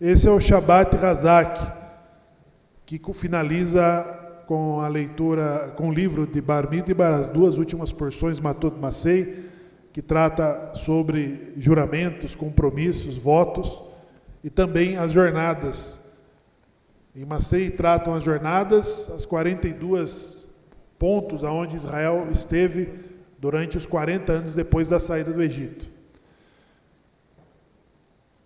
Esse é o Shabbat Razak, que finaliza com a leitura, com o livro de Bar Midbar, as duas últimas porções, Matot Masei, que trata sobre juramentos, compromissos, votos, e também as jornadas. Em Masei tratam as jornadas, as 42 pontos aonde Israel esteve durante os 40 anos depois da saída do Egito.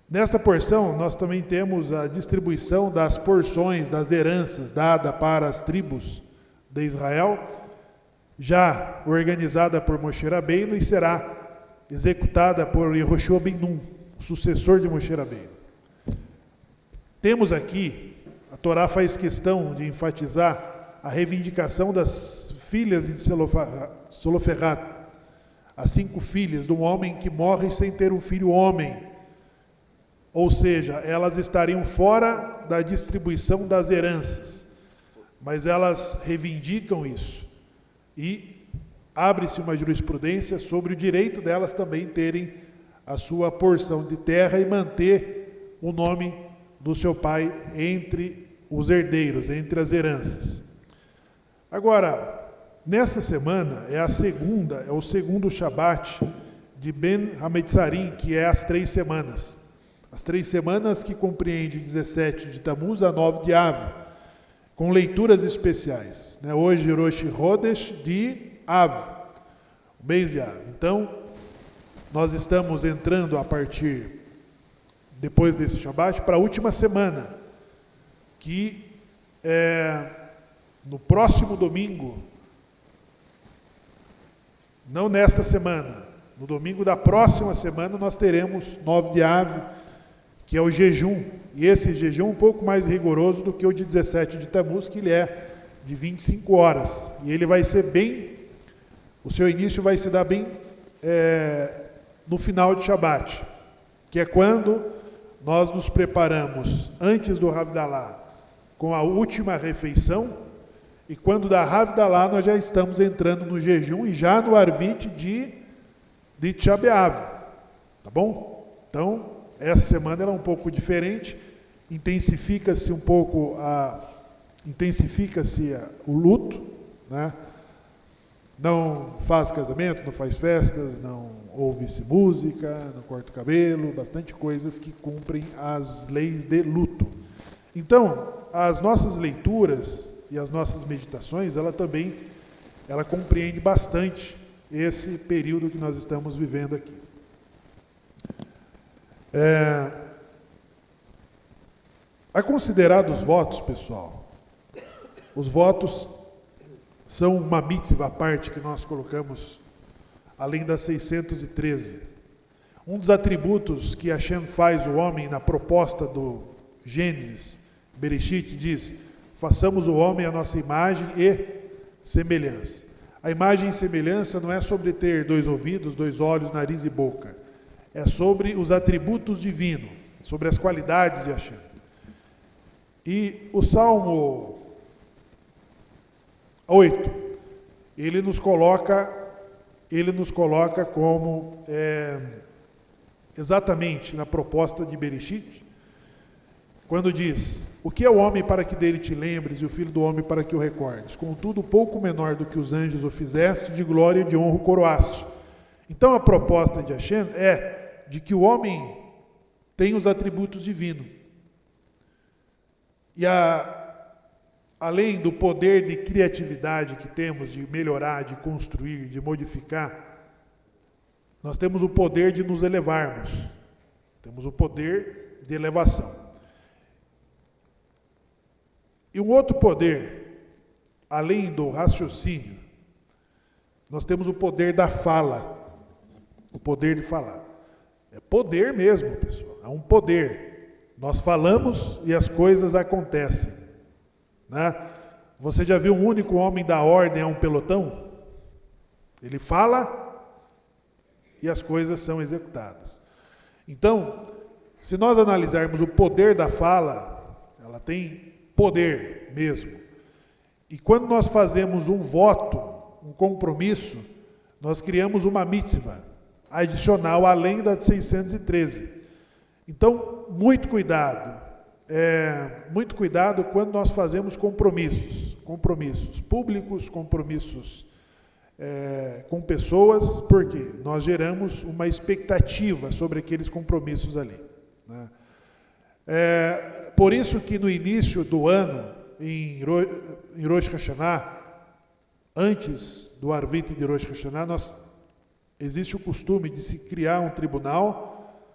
Nesta porção, nós também temos a distribuição das porções, das heranças dada para as tribos de Israel, já organizada por Moshe Rabbeinu e será executada por Yehoshua ben Nun, sucessor de Moshe Rabbeinu. Temos aqui, a Torá faz questão de enfatizar a reivindicação das filhas de Zeloferrat, as 5 filhas de um homem que morre sem ter um filho homem. Ou seja, elas estariam fora da distribuição das heranças, mas elas reivindicam isso. E abre-se uma jurisprudência sobre o direito delas também terem a sua porção de terra e manter o nome do seu pai entre os herdeiros, entre as heranças. Agora, nessa semana é o segundo Shabat de Ben Hametzarim, que é as 3 semanas. As 3 semanas que compreende 17 de Tammuz a 9 de Av, com leituras especiais. Hoje, Rosh Chodesh de Av, o mês de Av. Então, nós estamos entrando a partir, depois desse Shabat, para a última semana, que é no próximo domingo, não nesta semana, no domingo da próxima semana, nós teremos 9 de Av, que é o jejum, e esse jejum um pouco mais rigoroso do que o de 17 de Tammuz, que ele é de 25 horas, e ele vai ser bem, o seu início vai se dar bem no final de Shabat, que é quando nós nos preparamos antes do Havdalah com a última refeição, e quando da Havdalah nós já estamos entrando no jejum e já no Arvit de Tisha B'Av, tá bom? Então, essa semana ela é um pouco diferente, intensifica-se o luto, né? Não faz casamento, não faz festas, não ouve-se música, não corta o cabelo, bastante coisas que cumprem as leis de luto. Então, as nossas leituras e as nossas meditações, ela compreende bastante esse período que nós estamos vivendo aqui. A considerar os votos, pessoal, os votos são uma mitzvah à parte que nós colocamos, além das 613. Um dos atributos que Hashem faz o homem na proposta do Gênesis, Bereshit, diz: façamos o homem à nossa imagem e semelhança. A imagem e semelhança não é sobre ter 2 ouvidos, 2 olhos, nariz e boca. É sobre os atributos divinos, sobre as qualidades de Hashem. E o Salmo 8, ele nos coloca como exatamente na proposta de Bereshit, quando diz: o que é o homem para que dele te lembres, e o filho do homem para que o recordes? Contudo, pouco menor do que os anjos o fizeste, de glória e de honra o coroaste. Então a proposta de Hashem é de que o homem tem os atributos divinos. E além do poder de criatividade que temos de melhorar, de construir, de modificar, nós temos o poder de nos elevarmos. Temos o poder de elevação. E um outro poder, além do raciocínio, nós temos o poder da fala. O poder de falar. É poder mesmo, pessoal. É um poder. Nós falamos e as coisas acontecem. Né? Você já viu um único homem dar ordem a um pelotão? Ele fala e as coisas são executadas. Então, se nós analisarmos o poder da fala, ela tem poder mesmo. E quando nós fazemos um voto, um compromisso, nós criamos uma mitzvah adicional além da de 613. Então, muito cuidado. muito cuidado quando nós fazemos compromissos públicos, compromissos com pessoas, porque nós geramos uma expectativa sobre aqueles compromissos ali, né? Por isso que no início do ano, em Rosh Hashanah, antes do Arvit de Rosh Hashanah, existe o costume de se criar um tribunal,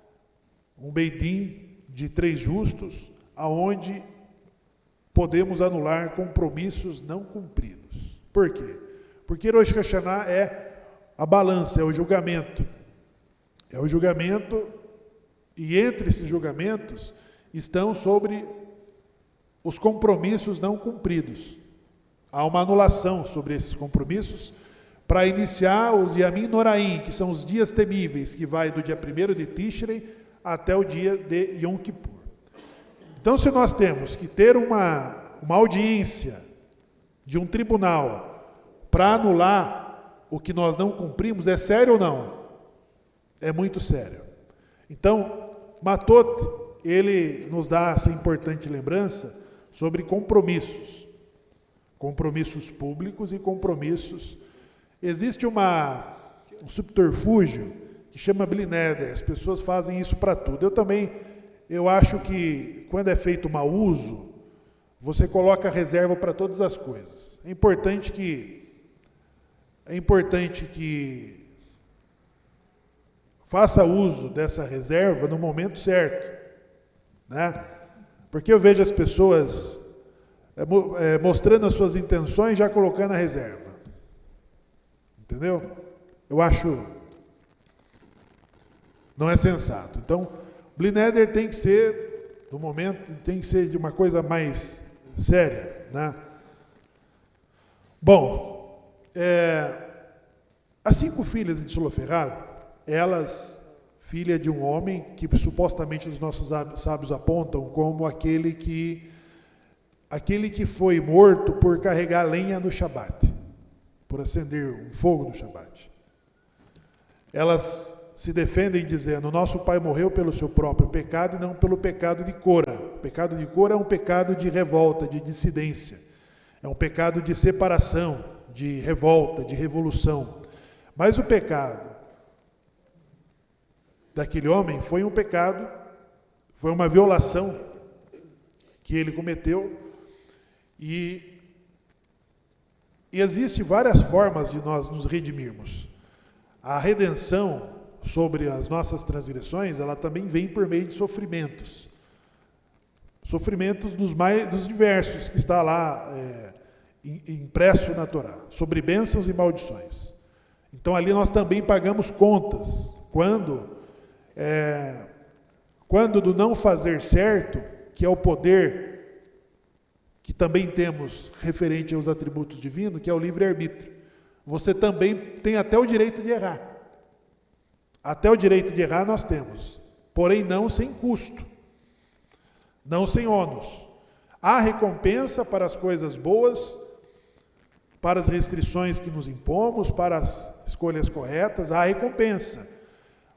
um Beit-Din de 3 justos, aonde podemos anular compromissos não cumpridos. Por quê? Porque Rosh Hashanah é a balança, é o julgamento. É o julgamento, e entre esses julgamentos estão sobre os compromissos não cumpridos. Há uma anulação sobre esses compromissos para iniciar os Yamim Noraim, que são os dias temíveis, que vai do dia 1º de Tishrei até o dia de Yom Kippur. Então, se nós temos que ter uma audiência de um tribunal para anular o que nós não cumprimos, é sério ou não? É muito sério. Então, Matot, ele nos dá essa importante lembrança sobre compromissos públicos e compromissos. Existe um subterfúgio que chama Bli Neder. As pessoas fazem isso para tudo. Eu acho que quando é feito mau uso, você coloca reserva para todas as coisas. É importante que faça uso dessa reserva no momento certo, né? Porque eu vejo as pessoas mostrando as suas intenções, já colocando a reserva. Entendeu? Eu acho não é sensato. Então, Bli Neder tem que ser, no momento, tem que ser de uma coisa mais séria, né? Bom, as 5 filhas de Tzeloferrad, elas, filha de um homem que supostamente os nossos sábios apontam como aquele que foi morto por carregar lenha no Shabat, por acender um fogo no Shabat. Elas se defendem dizendo: nosso pai morreu pelo seu próprio pecado e não pelo pecado de Cora. O pecado de Cora é um pecado de revolta, de dissidência. É um pecado de separação, de revolta, de revolução. Mas o pecado daquele homem foi um pecado, foi uma violação que ele cometeu. E existe várias formas de nós nos redimirmos. A redenção sobre as nossas transgressões, ela também vem por meio de sofrimentos. Sofrimentos dos diversos, que está lá impresso na Torá, sobre bênçãos e maldições. Então ali nós também pagamos contas, quando do não fazer certo, que é o poder que também temos referente aos atributos divinos, que é o livre-arbítrio. Você também tem até o direito de errar. Até o direito de errar nós temos, porém não sem custo, não sem ônus. Há recompensa para as coisas boas, para as restrições que nos impomos, para as escolhas corretas, há recompensa.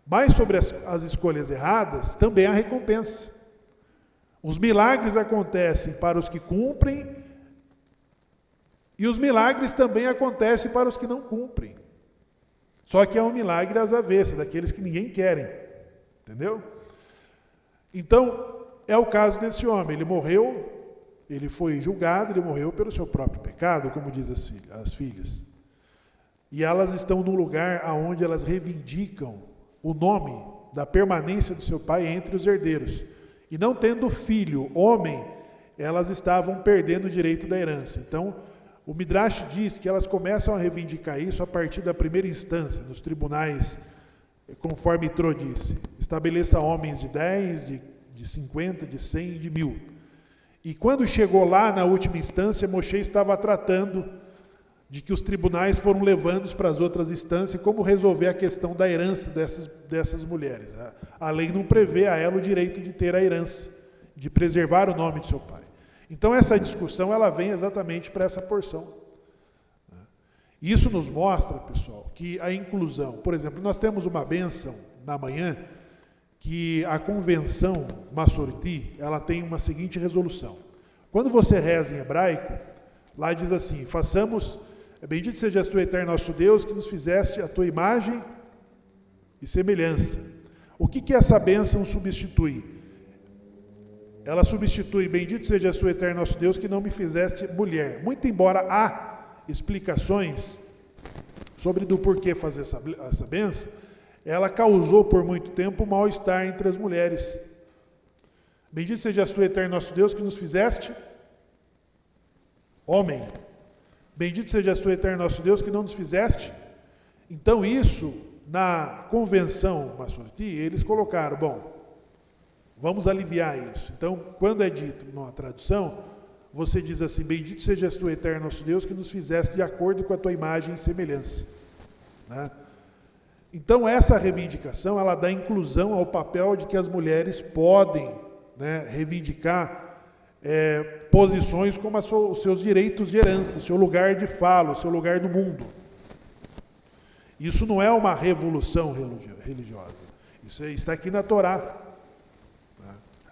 Mas sobre as escolhas erradas, também há recompensa. Os milagres acontecem para os que cumprem, e os milagres também acontecem para os que não cumprem. Só que é um milagre às avessas, daqueles que ninguém querem. Entendeu? Então, é o caso desse homem. Ele morreu, ele foi julgado, ele morreu pelo seu próprio pecado, como diz as filhas. E elas estão num lugar onde elas reivindicam o nome da permanência do seu pai entre os herdeiros. E não tendo filho, homem, elas estavam perdendo o direito da herança. Então, o Midrash diz que elas começam a reivindicar isso a partir da primeira instância, nos tribunais, conforme Itró disse. Estabeleça homens de 10, de 50, de 100 e de 1000. E quando chegou lá, na última instância, Moshe estava tratando de que os tribunais foram levando para as outras instâncias como resolver a questão da herança dessas mulheres. A lei não prevê a ela o direito de ter a herança, de preservar o nome de seu pai. Então essa discussão ela vem exatamente para essa porção. Isso nos mostra, pessoal, que a inclusão, por exemplo, nós temos uma bênção na manhã, que a convenção Masorti, ela tem uma seguinte resolução. Quando você reza em hebraico, lá diz assim: façamos, bendito sejas tu, eterno nosso Deus, que nos fizeste a tua imagem e semelhança. O que essa bênção substitui? Ela substitui: bendito sejas tu, eterno nosso Deus, que não me fizeste mulher. Muito embora há explicações sobre do porquê fazer essa bênção, ela causou por muito tempo mal-estar entre as mulheres. Bendito sejas tu, eterno nosso Deus, que nos fizeste homem. Bendito sejas tu, eterno nosso Deus, que não nos fizeste. Então isso, na convenção Masorti, eles colocaram: bom, vamos aliviar isso. Então, quando é dito numa tradução, você diz assim: bendito sejas tu, eterno nosso Deus, que nos fizeste de acordo com a tua imagem e semelhança. Né? Então, essa reivindicação, ela dá inclusão ao papel de que as mulheres podem, né, reivindicar posições como os seus direitos de herança, o seu lugar de fala, o seu lugar no mundo. Isso não é uma revolução religiosa. Isso está aqui na Torá.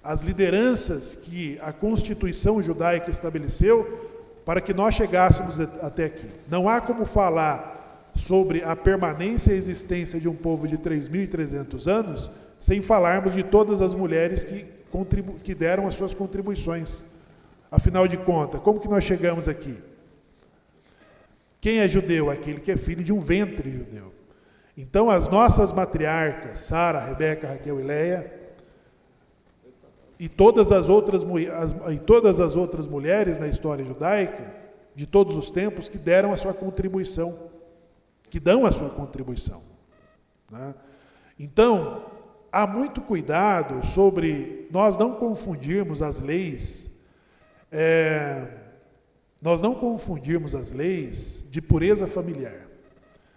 As lideranças que a Constituição judaica estabeleceu para que nós chegássemos até aqui. Não há como falar sobre a permanência e a existência de um povo de 3.300 anos sem falarmos de todas as mulheres que deram as suas contribuições. Afinal de contas, como que nós chegamos aqui? Quem é judeu? Aquele que é filho de um ventre judeu. Então, as nossas matriarcas, Sara, Rebeca, Raquel e Leia, e todas as outras mulheres na história judaica, de todos os tempos, que deram a sua contribuição, que dão a sua contribuição. Né? Então, há muito cuidado sobre nós não confundirmos as leis, de pureza familiar.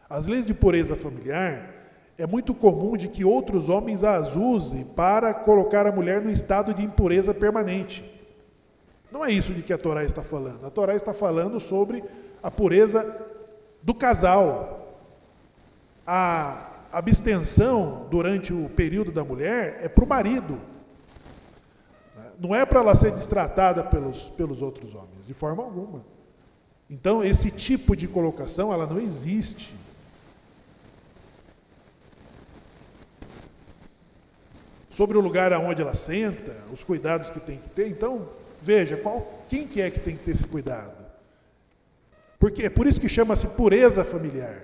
As leis de pureza familiar, é muito comum de que outros homens as usem para colocar a mulher no estado de impureza permanente. Não é isso de que a Torá está falando. A Torá está falando sobre a pureza do casal. A abstenção durante o período da mulher é para o marido. Não é para ela ser destratada pelos outros homens, de forma alguma. Então, esse tipo de colocação, ela não existe. Sobre o lugar aonde ela senta, os cuidados que tem que ter. Então, veja, quem que é que tem que ter esse cuidado? Porque é por isso que chama-se pureza familiar.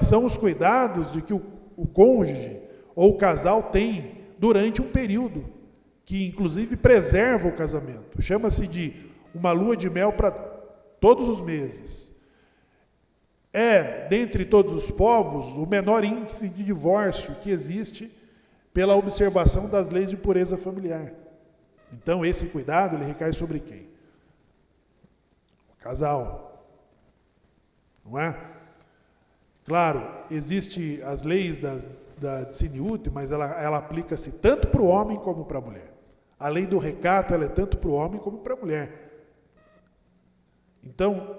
São os cuidados de que o cônjuge ou o casal tem durante um período, que inclusive preserva o casamento. Chama-se de uma lua de mel para todos os meses. Dentre todos os povos, o menor índice de divórcio que existe pela observação das leis de pureza familiar. Então, esse cuidado, ele recai sobre quem? O casal. Não é? Claro, existem as leis da Tziniut, mas ela aplica-se tanto para o homem como para a mulher. A lei do recato, ela é tanto para o homem como para a mulher. Então,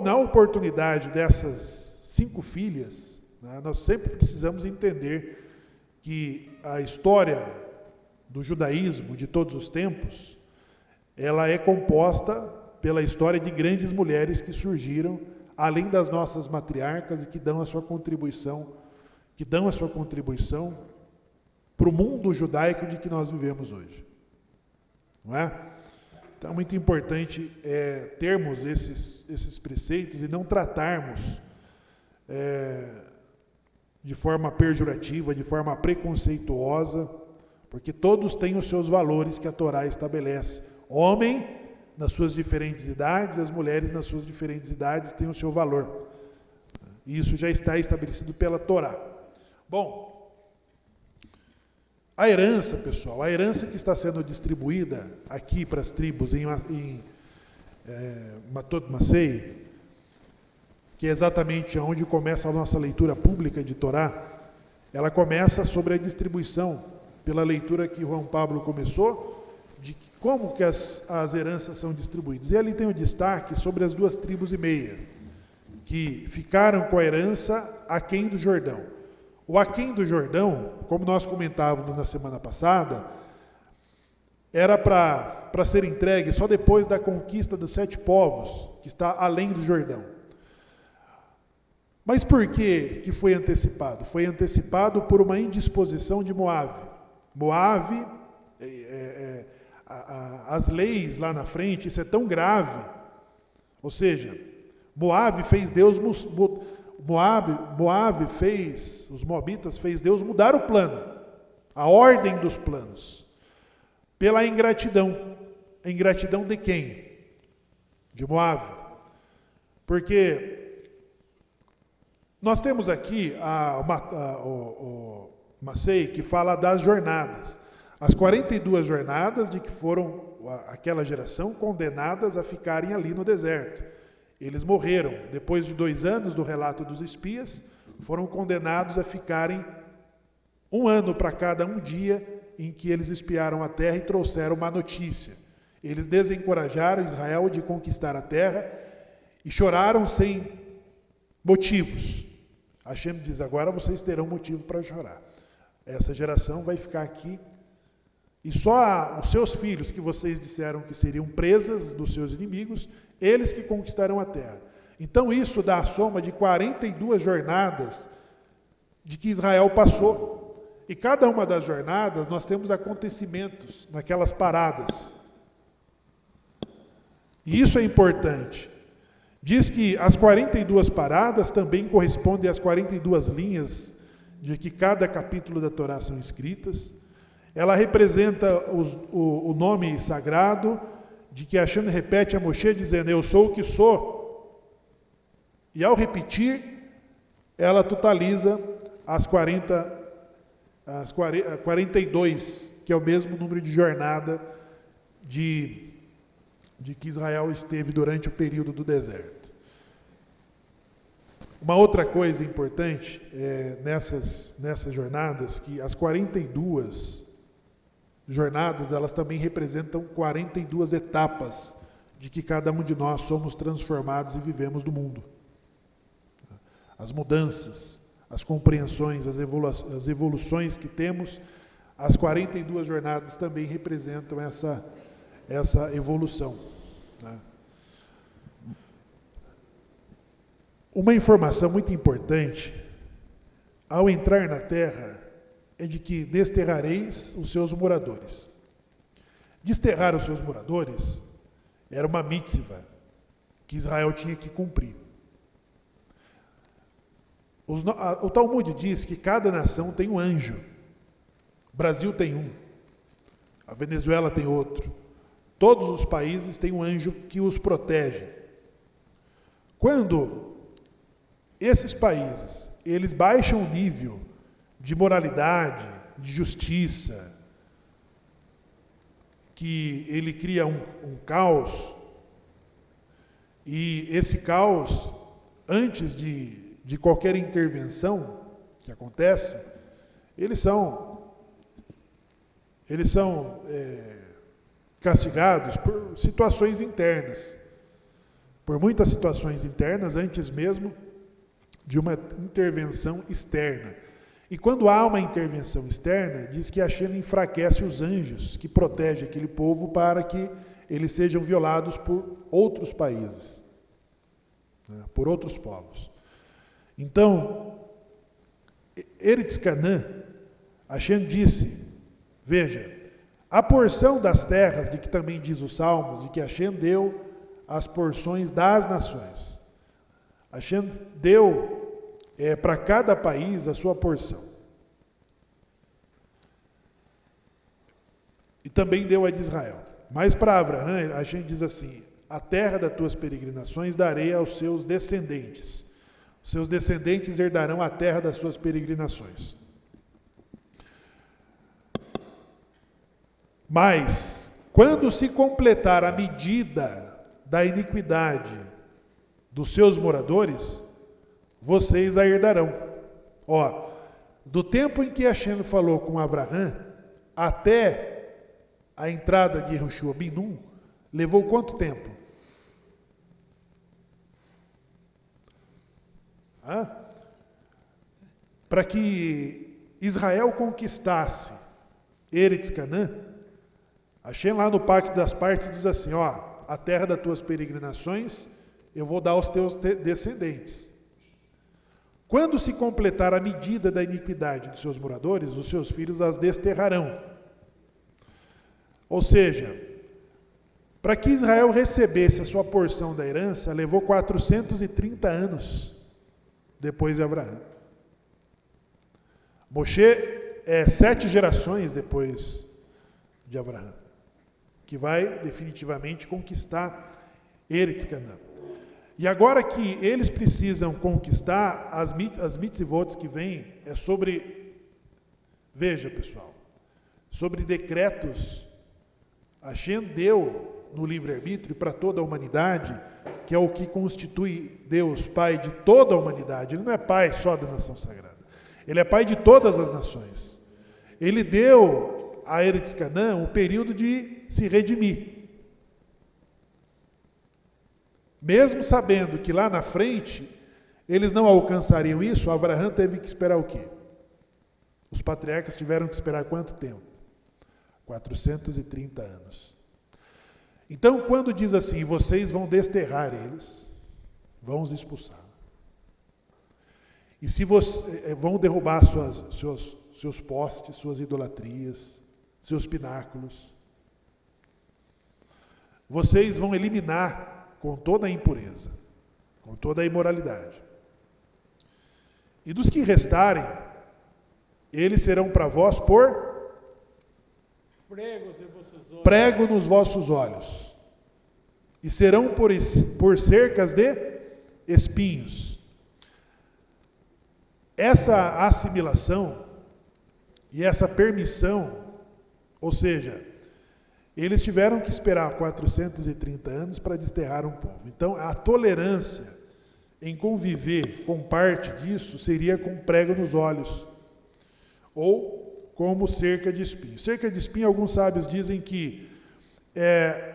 na oportunidade dessas 5 filhas, né, nós sempre precisamos entender que a história do judaísmo de todos os tempos, ela é composta pela história de grandes mulheres que surgiram, além das nossas matriarcas, e que dão a sua contribuição para o mundo judaico de que nós vivemos hoje. Não é? Então é muito importante termos esses preceitos e não tratarmos de forma pejorativa, de forma preconceituosa, porque todos têm os seus valores que a Torá estabelece. Homem, nas suas diferentes idades, as mulheres nas suas diferentes idades têm o seu valor. E isso já está estabelecido pela Torá. Bom, a herança, pessoal, a herança que está sendo distribuída aqui para as tribos em Matot Masei, que é exatamente onde começa a nossa leitura pública de Torá, ela começa sobre a distribuição, pela leitura que João Pablo começou, de como que as heranças são distribuídas. E ali tem o destaque sobre as 2,5 tribos, que ficaram com a herança aquém do Jordão. O aquém do Jordão, como nós comentávamos na semana passada, era para ser entregue só depois da conquista dos 7 povos, que está além do Jordão. Mas por que foi antecipado? Foi antecipado por uma indisposição de Moabe. Moabe, as leis lá na frente, isso é tão grave. Ou seja, Moabe fez Deus... Moabe fez, os moabitas fez Deus mudar o plano, a ordem dos planos, pela ingratidão. A ingratidão de quem? De Moabe. Porque nós temos aqui o Massey, que fala das jornadas. As 42 jornadas de que foram aquela geração condenadas a ficarem ali no deserto. Eles morreram. Depois de 2 anos do relato dos espias, foram condenados a ficarem 1 ano para cada um dia em que eles espiaram a terra e trouxeram uma notícia. Eles desencorajaram Israel de conquistar a terra e choraram sem motivos. Hashem diz, agora vocês terão motivo para chorar. Essa geração vai ficar aqui e só os seus filhos, que vocês disseram que seriam presas dos seus inimigos, eles que conquistarão a terra. Então isso dá a soma de 42 jornadas de que Israel passou. E cada uma das jornadas nós temos acontecimentos naquelas paradas. E isso é importante. Diz que as 42 paradas também correspondem às 42 linhas de que cada capítulo da Torá são escritas. Ela representa o nome sagrado de que Hashem repete a Moshe dizendo, eu sou o que sou. E ao repetir, ela totaliza as 42, que é o mesmo número de jornada de que Israel esteve durante o período do deserto. Uma outra coisa importante nessas jornadas, que as 42 jornadas, elas também representam 42 etapas de que cada um de nós somos transformados e vivemos do mundo. As mudanças, as compreensões, as evoluções que temos, as 42 jornadas também representam essa evolução. Uma informação muito importante, ao entrar na terra, é de que desterrareis os seus moradores. Desterrar os seus moradores era uma mitzvah que Israel tinha que cumprir. O Talmud diz que cada nação tem um anjo. O Brasil tem um, a Venezuela tem outro. Todos os países têm um anjo que os protege. Quando esses países eles baixam o nível de moralidade, de justiça, que ele cria um caos, e esse caos, antes de qualquer intervenção que acontece, eles são castigados por situações internas, por muitas situações internas, antes mesmo de uma intervenção externa. E quando há uma intervenção externa, diz que Hashem enfraquece os anjos que protegem aquele povo para que eles sejam violados por outros países, por outros povos. Então, Eretz Canaã, Hashem disse, veja, a porção das terras, de que também diz os Salmos, de que Hashem deu as porções das nações. Hashem deu para cada país a sua porção. E também deu a de Israel. Mas para Abraão, a gente diz assim, a terra das tuas peregrinações darei aos seus descendentes. Os seus descendentes herdarão a terra das suas peregrinações. Mas, quando se completar a medida da iniquidade dos seus moradores, vocês a herdarão. Do tempo em que Hashem falou com Abraão, até a entrada de Yehoshua ben Nun, levou quanto tempo? para que Israel conquistasse Eretz Canaã, Hashem lá no Pacto das Partes diz assim, a terra das tuas peregrinações eu vou dar aos teus descendentes. Quando se completar a medida da iniquidade dos seus moradores, os seus filhos as desterrarão. Ou seja, para que Israel recebesse a sua porção da herança, levou 430 anos depois de Abraão. Moshe é 7 gerações depois de Abraão, que vai definitivamente conquistar Eretz Canaã. E agora que eles precisam conquistar, as mitzvot que vêm é sobre, veja pessoal, sobre decretos. Hashem deu no livre-arbítrio para toda a humanidade, que é o que constitui Deus, Pai de toda a humanidade. Ele não é Pai só da nação sagrada, Ele é Pai de todas as nações. Ele deu a Eretz Canaã um período de se redimir. Mesmo sabendo que lá na frente eles não alcançariam isso, Abraão teve que esperar o quê? Os patriarcas tiveram que esperar quanto tempo? 430 anos. Então, quando diz assim, vocês vão desterrar eles, vão os expulsar. E se vão derrubar seus postes, suas idolatrias, seus pináculos. Vocês vão eliminar com toda a impureza, com toda a imoralidade. E dos que eles serão para vós por prego nos vossos olhos, e serão por cercas de espinhos. Essa assimilação e essa permissão, ou seja, eles tiveram que esperar 430 anos para desterrar um povo. Então, a tolerância em conviver com parte disso seria com prego nos olhos, ou como cerca de espinho. Cerca de espinho, alguns sábios dizem que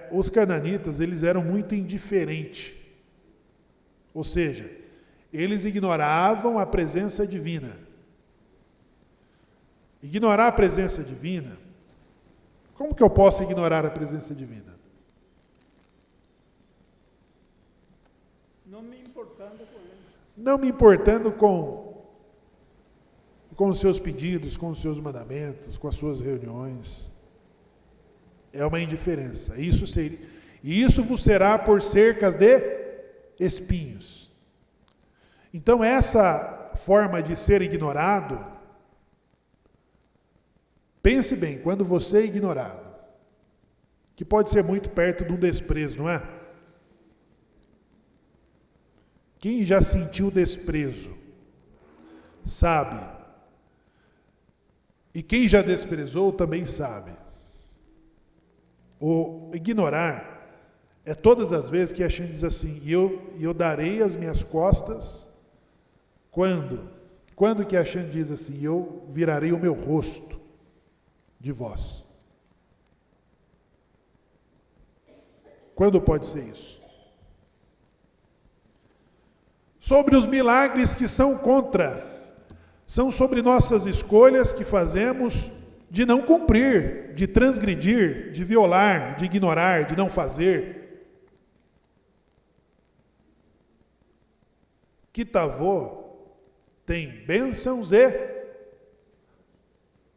os cananitas eles eram muito indiferentes. Ou seja, eles ignoravam a presença divina. Ignorar a presença divina, como que eu posso ignorar a presença divina? Não me importando com ele. Não me importando com os seus pedidos, com os seus mandamentos, com as suas reuniões. É uma indiferença. E isso vos será por cercas de espinhos. Então, essa forma de ser ignorado, pense bem, quando você é ignorado, que pode ser muito perto de um desprezo, não é? Quem já sentiu desprezo, sabe. E quem já desprezou também sabe. O ignorar é todas as vezes que a gente diz assim, eu darei as minhas costas quando? Quando que a gente diz assim, eu virarei o meu rosto de vós? Quando pode ser isso? Sobre os milagres que são sobre nossas escolhas que fazemos de não cumprir, de transgredir, de violar, de ignorar, de não fazer. Kitavô tem bênçãos e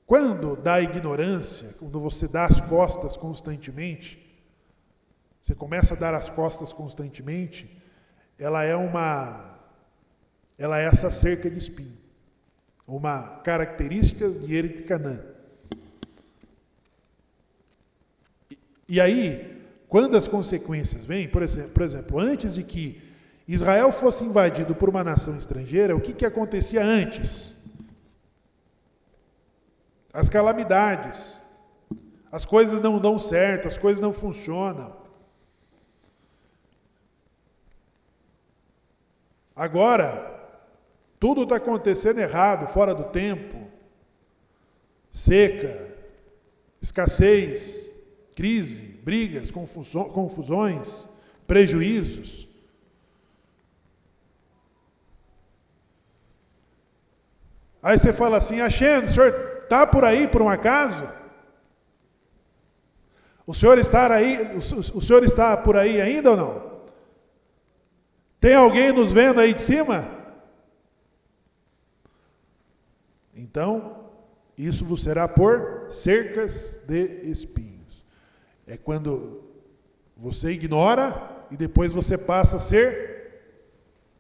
quando dá ignorância, quando você dá as costas constantemente, você começa a dar as costas constantemente, ela é essa cerca de espinho, uma característica de Eretz Canaã. E aí, quando as consequências vêm, por exemplo, antes de que Israel fosse invadido por uma nação estrangeira, o que acontecia antes? As calamidades, as coisas não dão certo, as coisas não funcionam. Agora, tudo está acontecendo errado, fora do tempo. Seca, escassez, crise, brigas, confusões, prejuízos. Aí você fala assim: Hashem, o senhor está por aí por um acaso? O senhor está por aí ainda ou não? Tem alguém nos vendo aí de cima? Então, isso vos será por cercas de espinhos. É quando você ignora e depois você passa a ser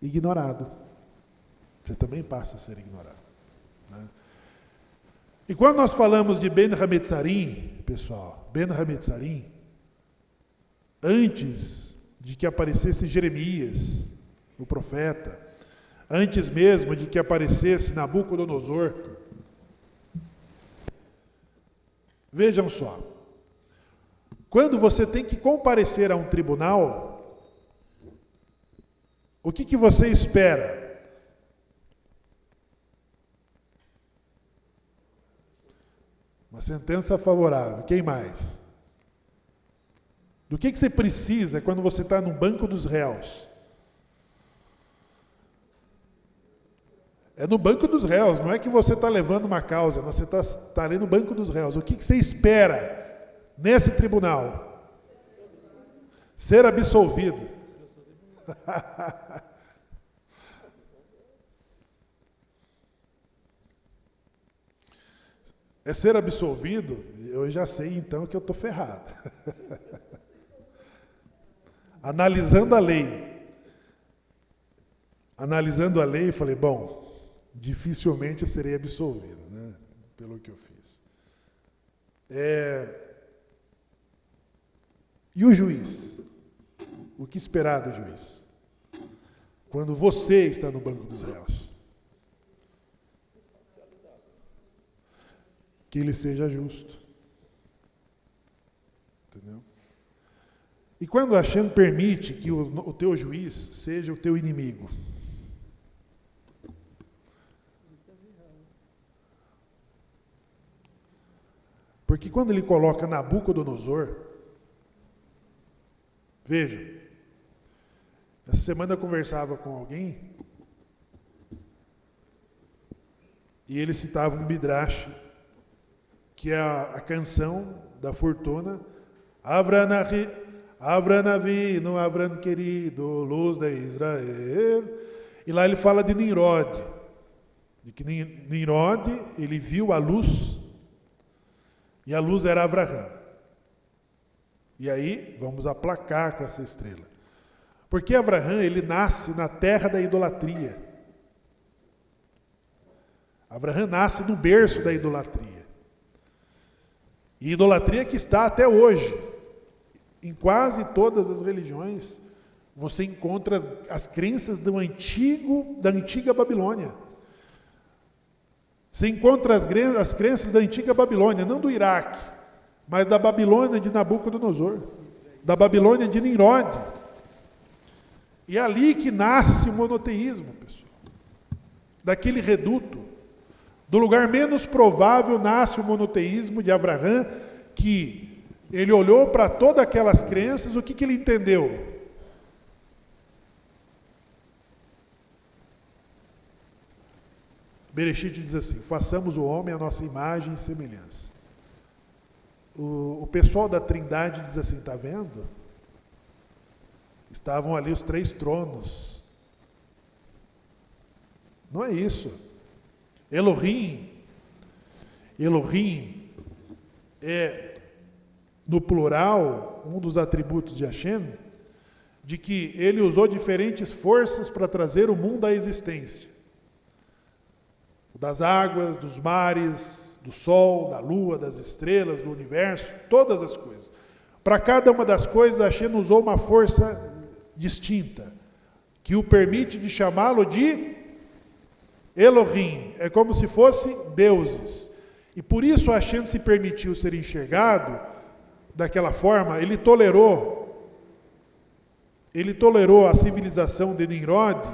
ignorado. Você também passa a ser ignorado, né? E quando nós falamos de Ben Hametzarim, pessoal, Ben Hametzarim, antes de que aparecesse Jeremias, o profeta, antes mesmo de que aparecesse Nabucodonosor, vejam só, quando você tem que comparecer a um tribunal, o que você espera? Uma sentença favorável. Quem mais? Do que você precisa quando você está no banco dos réus? É no banco dos réus, não é que você está levando uma causa, você está ali no banco dos réus. O que você espera nesse tribunal? Ser absolvido. É ser absolvido, eu já sei então que eu estou ferrado. Analisando a lei, falei, bom, dificilmente eu serei absolvido, né, pelo que eu fiz. E o juiz? O que esperar do juiz? Quando você está no banco dos réus? Que ele seja justo. Entendeu? E quando Hashem permite que o teu juiz seja o teu inimigo? Porque quando ele coloca Nabucodonosor, veja, essa semana eu conversava com alguém e ele citava um midrash, que é a canção da fortuna, Avram Avinu, Avram querido, luz de Israel. E lá ele fala de Nimrod, de que Nimrod, ele viu a luz, e a luz era Avraham. E aí, vamos aplacar com essa estrela. Porque Avraham, ele nasce na terra da idolatria. Avraham nasce no berço da idolatria. E idolatria que está até hoje. Em quase todas as religiões, você encontra as crenças da antiga Babilônia. Você encontra as crenças da antiga Babilônia, não do Iraque, mas da Babilônia de Nabucodonosor, da Babilônia de Nimrod. E é ali que nasce o monoteísmo, pessoal. Daquele reduto. Do lugar menos provável nasce o monoteísmo de Avraham, que ele olhou para todas aquelas crenças, o que ele entendeu? Bereshit diz assim, façamos o homem à nossa imagem e semelhança. O pessoal da Trindade diz assim, está vendo? Estavam ali os 3 tronos. Não é isso. Elohim é, no plural, um dos atributos de Hashem, de que ele usou diferentes forças para trazer o mundo à existência. Das águas, dos mares, do sol, da lua, das estrelas, do universo, todas as coisas. Para cada uma das coisas, Hashem usou uma força distinta, que o permite de chamá-lo de Elohim, é como se fosse deuses. E por isso Hashem se permitiu ser enxergado daquela forma. Ele tolerou a civilização de Nimrod,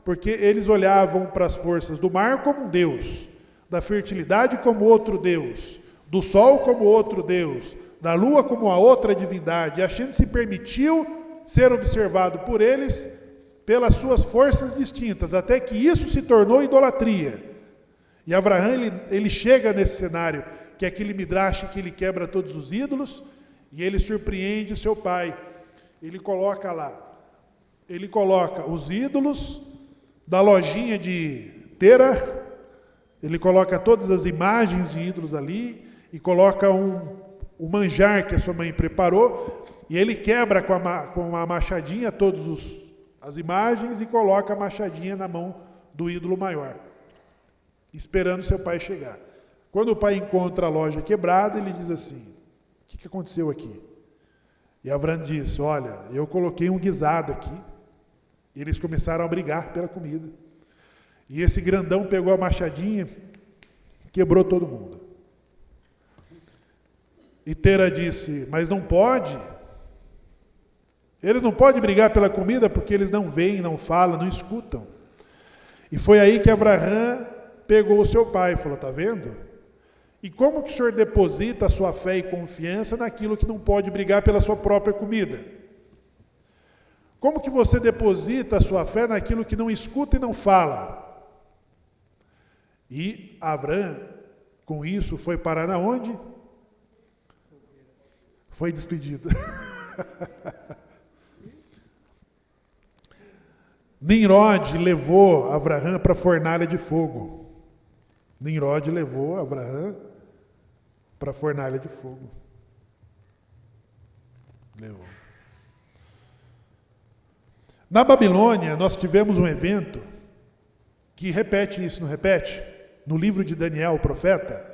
porque eles olhavam para as forças do mar como um deus, da fertilidade como outro deus, do sol como outro deus, da lua como a outra divindade. E Hashem se permitiu ser observado por eles pelas suas forças distintas, até que isso se tornou idolatria. E Abraão, ele chega nesse cenário, que é aquele midrash que ele quebra todos os ídolos, e ele surpreende seu pai. Ele coloca os ídolos da lojinha de Tera, ele coloca todas as imagens de ídolos ali, e coloca o manjar que a sua mãe preparou, e ele quebra com a machadinha todas as imagens e coloca a machadinha na mão do ídolo maior, esperando seu pai chegar. Quando o pai encontra a loja quebrada, ele diz assim: o que aconteceu aqui? E Abraão diz: olha, eu coloquei um guisado aqui. E eles começaram a brigar pela comida. E esse grandão pegou a machadinha, quebrou todo mundo. E Tera disse: mas não pode. Eles não podem brigar pela comida porque eles não veem, não falam, não escutam. E foi aí que Abraão pegou o seu pai e falou: está vendo? E como que o senhor deposita a sua fé e confiança naquilo que não pode brigar pela sua própria comida? Como que você deposita a sua fé naquilo que não escuta e não fala? E Abraão, com isso, foi parar na onde? Foi despedido. Nimrod levou Abraão para a fornalha de fogo. Nimrod levou Abraão para a fornalha de fogo. Levou. Na Babilônia, nós tivemos um evento que repete isso, não repete? No livro de Daniel, o profeta.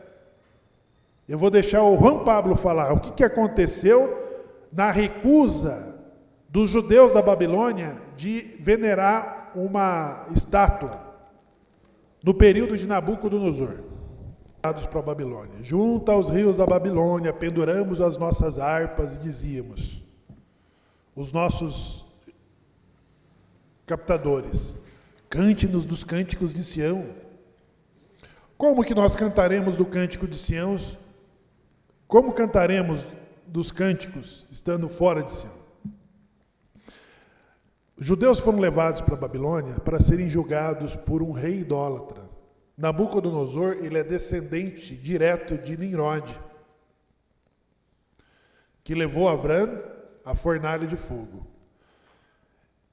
Eu vou deixar o Juan Pablo falar o que aconteceu na recusa dos judeus da Babilônia de venerar uma estátua no período de Nabucodonosor. Para a Babilônia. Junto aos rios da Babilônia, penduramos as nossas harpas e dizíamos, os nossos captadores: cante-nos dos cânticos de Sião. Como que nós cantaremos do cântico de Sião? Como cantaremos dos cânticos estando fora de Sião? Os judeus foram levados para a Babilônia para serem julgados por um rei idólatra. Nabucodonosor, ele é descendente direto de Nimrod, que levou Abraão à fornalha de fogo.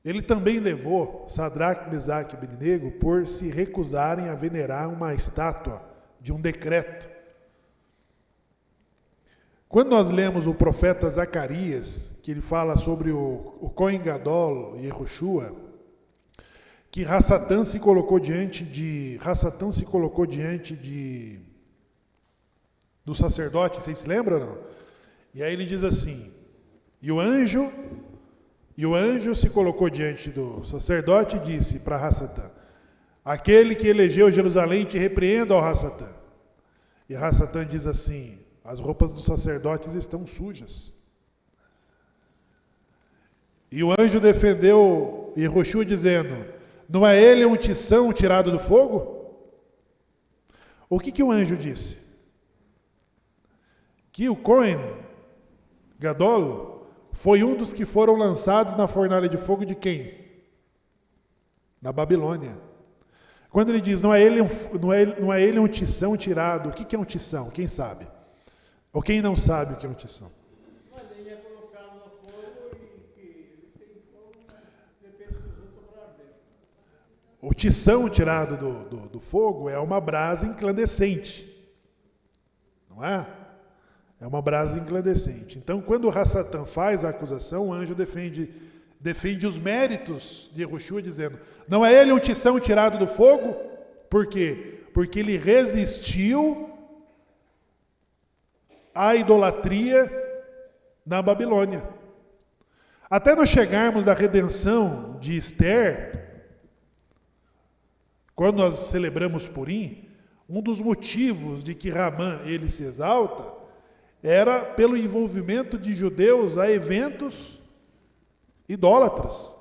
Ele também levou Sadraque, Mesaque e Abednego por se recusarem a venerar uma estátua de um decreto. Quando nós lemos o profeta Zacarias, que ele fala sobre o Cohen Gadol e Yehoshua, que Hassatã se colocou diante do sacerdote, vocês se lembram ou não? E aí ele diz assim: e o anjo se colocou diante do sacerdote e disse para Hassatã: aquele que elegeu Jerusalém te repreenda, ó Hassatã. E Hassatã diz assim: as roupas dos sacerdotes estão sujas. E o anjo defendeu Yehoshua dizendo: não é ele um tição tirado do fogo? O que o anjo disse? Que o Cohen Gadol foi um dos que foram lançados na fornalha de fogo de quem? Da Babilônia. Quando ele diz, não é ele um tição tirado, o que é um tição? Quem sabe? Ou quem não sabe o que é um tição? Mas ele ia colocar no fogo e tem fogo, depende se junto para arder. O tição tirado do fogo é uma brasa incandescente. Não é? É uma brasa incandescente. Então, quando o Hassatã faz a acusação, o anjo defende os méritos de Yehoshua, dizendo: não é ele um tição tirado do fogo? Por quê? Porque ele resistiu à idolatria na Babilônia. Até nós chegarmos na redenção de Esther, quando nós celebramos Purim, um dos motivos de que Ramã ele se exalta era pelo envolvimento de judeus a eventos idólatras.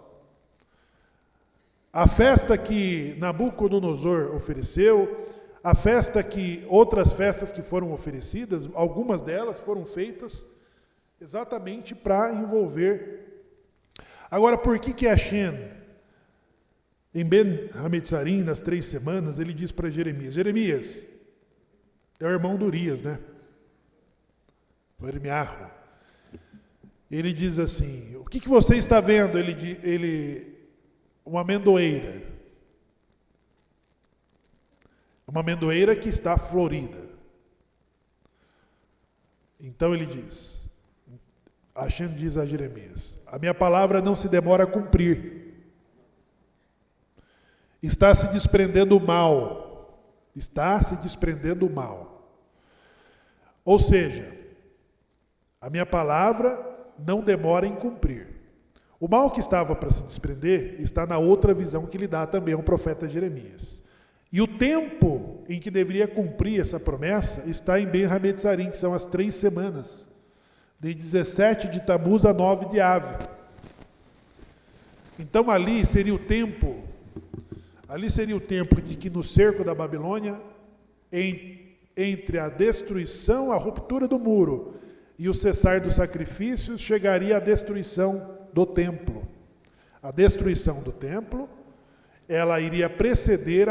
A festa que Nabucodonosor ofereceu, a festa que outras festas que foram oferecidas, algumas delas foram feitas exatamente para envolver. Agora, por que Hashem em Ben Hametzarim, nas 3 semanas, ele diz para Jeremias, Jeremias, é o irmão do Urias, né? O Ermiarro. Ele diz assim, o que você está vendo? Uma amendoeira. Uma amendoeira que está florida. Então ele diz, Hashem diz a Jeremias, a minha palavra não se demora a cumprir. Está se desprendendo o mal. Está se desprendendo o mal. Ou seja, a minha palavra não demora em cumprir. O mal que estava para se desprender está na outra visão que lhe dá também o profeta Jeremias. E o tempo em que deveria cumprir essa promessa está em Ben Hametzarim, que são as 3 semanas, de 17 de Tamuz a 9 de Av. Então ali seria o tempo de que no cerco da Babilônia, entre a destruição, a ruptura do muro e o cessar dos sacrifícios, chegaria a destruição do templo. A destruição do templo, ela iria preceder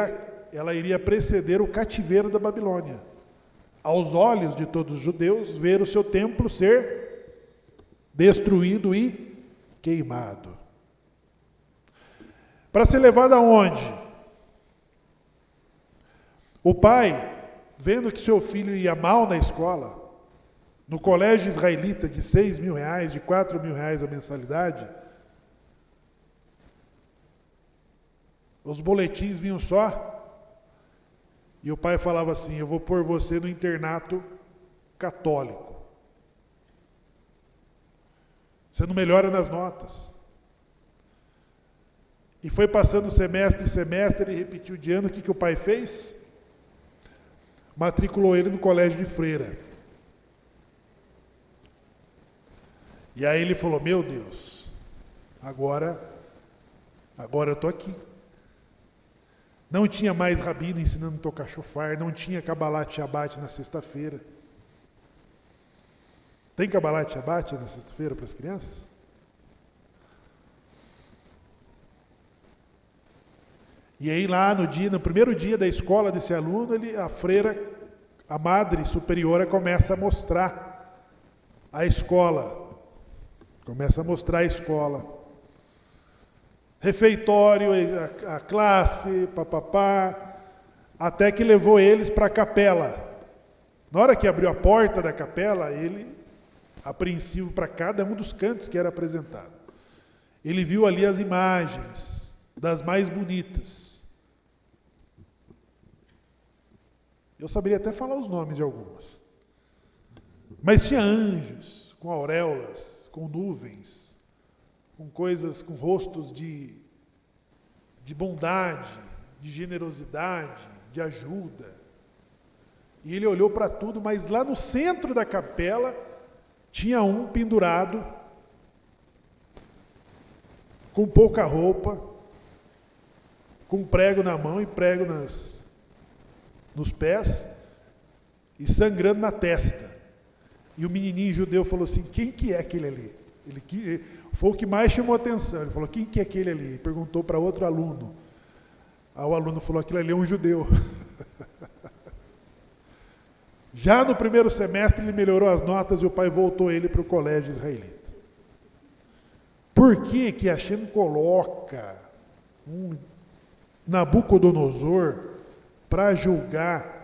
o cativeiro da Babilônia. Aos olhos de todos os judeus, ver o seu templo ser destruído e queimado. Para ser levado aonde? O pai, vendo que seu filho ia mal na escola, no colégio israelita de R$6.000, de R$4.000 a mensalidade, os boletins vinham só, e o pai falava assim, eu vou pôr você no internato católico. Você não melhora nas notas. E foi passando semestre em semestre, ele repetiu de ano, o que o pai fez? Matriculou ele no colégio de freira. E aí ele falou, meu Deus, agora eu estou aqui. Não tinha mais rabino ensinando a tocar shofar, não tinha Kabbalat Shabbat na sexta-feira. Tem Kabbalat Shabbat na sexta-feira para as crianças? E aí lá no primeiro dia da escola desse aluno, a freira, a madre superiora, começa a mostrar a escola. Começa a mostrar a escola. Refeitório, a classe, papapá, até que levou eles para a capela. Na hora que abriu a porta da capela, ele, apreensivo para cada um dos cantos que era apresentado, ele viu ali as imagens das mais bonitas. Eu saberia até falar os nomes de algumas. Mas tinha anjos, com auréolas, com nuvens, com coisas, com rostos de bondade, de generosidade, de ajuda. E ele olhou para tudo, mas lá no centro da capela tinha um pendurado, com pouca roupa, com prego na mão e prego nos pés, e sangrando na testa. E o menininho judeu falou assim, quem que é aquele ali? Foi o que mais chamou a atenção. Ele falou, quem que é aquele ali? Perguntou para outro aluno. Aí o aluno falou, aquele ali é um judeu. Já no primeiro semestre ele melhorou as notas e o pai voltou ele para o colégio israelita. Por que que Hashem coloca um Nabucodonosor para julgar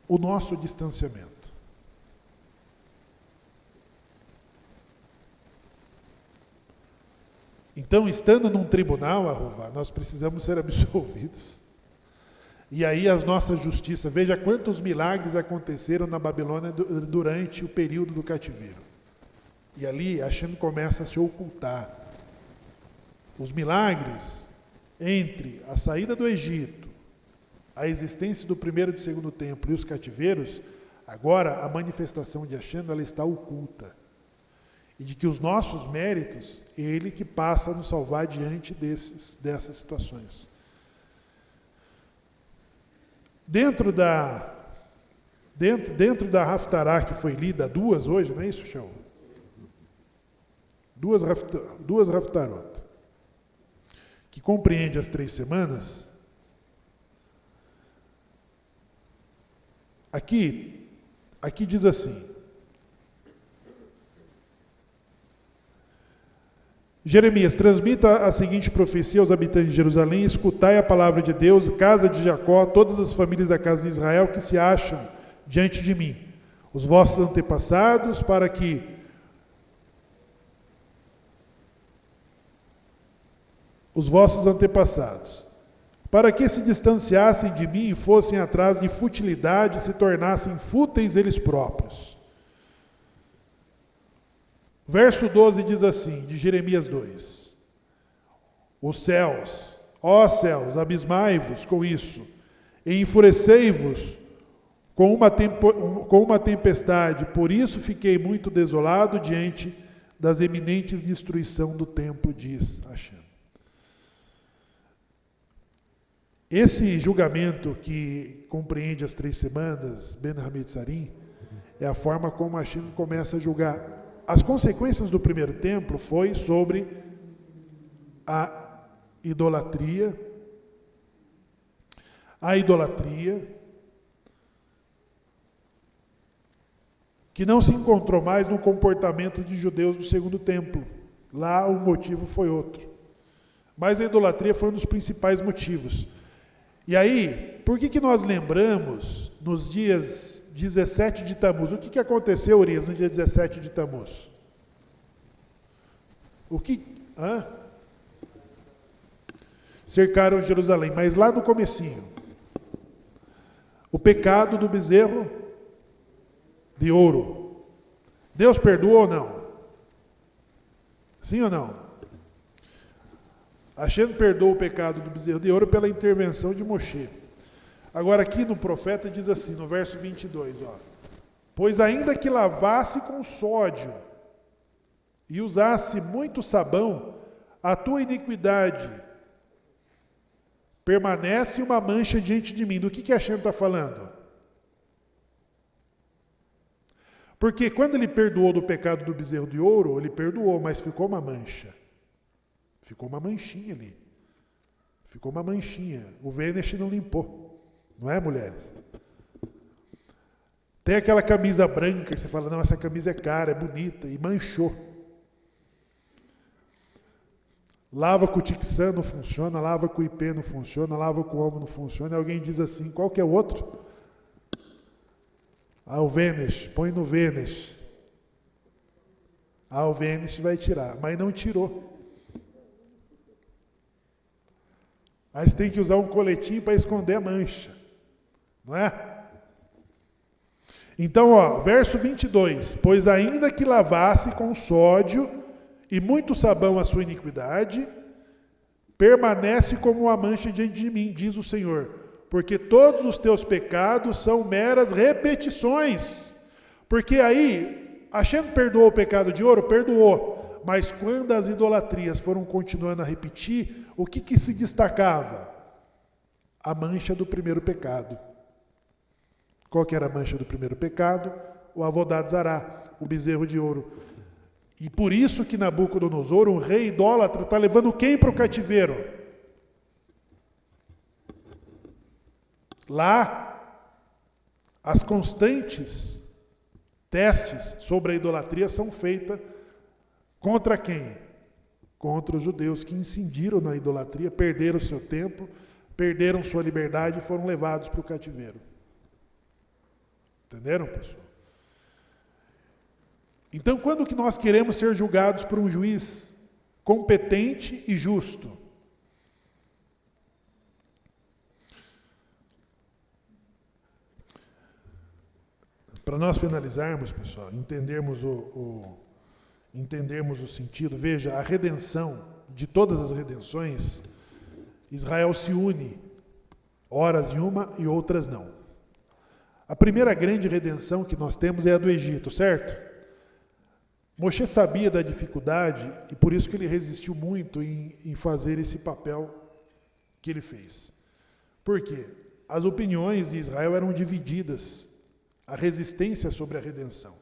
o nosso distanciamento? Então, estando num tribunal, Arruvá, nós precisamos ser absolvidos. E aí as nossas justiças, veja quantos milagres aconteceram na Babilônia durante o período do cativeiro. E ali Hashem começa a se ocultar. Os milagres entre a saída do Egito, a existência do primeiro e do segundo templo e os cativeiros, agora a manifestação de Hashem ela está oculta. E de que os nossos méritos, Ele que passa a nos salvar diante dessas situações. Dentro da Haftarah que foi lida, 2 hoje, não é isso, Shaul? duas Haftarot, que compreende as 3 semanas. Aqui diz assim: Jeremias, transmita a seguinte profecia aos habitantes de Jerusalém: escutai a palavra de Deus, casa de Jacó, todas as famílias da casa de Israel que se acham diante de mim, os vossos antepassados, para que se distanciassem de mim e fossem atrás de futilidade e se tornassem fúteis eles próprios. Verso 12 diz assim, de Jeremias 2: os céus, ó céus, abismai-vos com isso, e enfurecei-vos com uma tempestade, por isso fiquei muito desolado diante das eminentes destruição do templo, diz Hashem. Esse julgamento que compreende as 3 semanas, Ben Hametzarim, é a forma como Hashem começa a julgar. As consequências do primeiro templo foi sobre a idolatria, que não se encontrou mais no comportamento de judeus do segundo templo. Lá o motivo foi outro. Mas a idolatria foi um dos principais motivos. E aí, por que nós lembramos nos dias 17 de Tamuz? O que aconteceu, Urias, no dia 17 de Tamuz? Cercaram Jerusalém, mas lá no comecinho. O pecado do bezerro de ouro. Deus perdoou ou não? Sim ou não? Hashem perdoou o pecado do bezerro de ouro pela intervenção de Moshe. Agora aqui no profeta diz assim, no verso 22, pois ainda que lavasse com sódio e usasse muito sabão, a tua iniquidade permanece uma mancha diante de mim. Do que Hashem está falando? Porque quando ele perdoou do pecado do bezerro de ouro, ele perdoou, mas ficou uma mancha. Ficou uma manchinha ali. Ficou uma manchinha. O Vênesh não limpou. Não é, mulheres? Tem aquela camisa branca que você fala, não, essa camisa é cara, é bonita, e manchou. Lava com o Tixan não funciona, lava com o IP não funciona, lava com o Omo não funciona. E alguém diz assim, qual que é o outro? O Vênesh, põe no Vênesh. O Vênesh vai tirar, mas não tirou. Aí você tem que usar um coletinho para esconder a mancha. Não é? Então, verso 22. Pois ainda que lavasse com sódio e muito sabão a sua iniquidade, permanece como uma mancha diante de mim, diz o Senhor. Porque todos os teus pecados são meras repetições. Porque aí, Hashem perdoou o pecado de ouro? Perdoou. Mas quando as idolatrias foram continuando a repetir, o que se destacava? A mancha do primeiro pecado. Qual que era a mancha do primeiro pecado? O Avodat Zará, o bezerro de ouro. E por isso que Nabucodonosor, um rei idólatra, está levando quem para o cativeiro? Lá, as constantes testes sobre a idolatria são feitas contra quem? Contra os judeus que incidiram na idolatria, perderam seu templo, perderam sua liberdade e foram levados para o cativeiro. Entenderam, pessoal? Então, quando que nós queremos ser julgados por um juiz competente e justo? Para nós finalizarmos, pessoal, entendermos o sentido, veja, a redenção, de todas as redenções, Israel se une, horas em uma e outras não. A primeira grande redenção que nós temos é a do Egito, certo? Moshe sabia da dificuldade e por isso que ele resistiu muito em fazer esse papel que ele fez. Por quê? As opiniões de Israel eram divididas, a resistência sobre a redenção.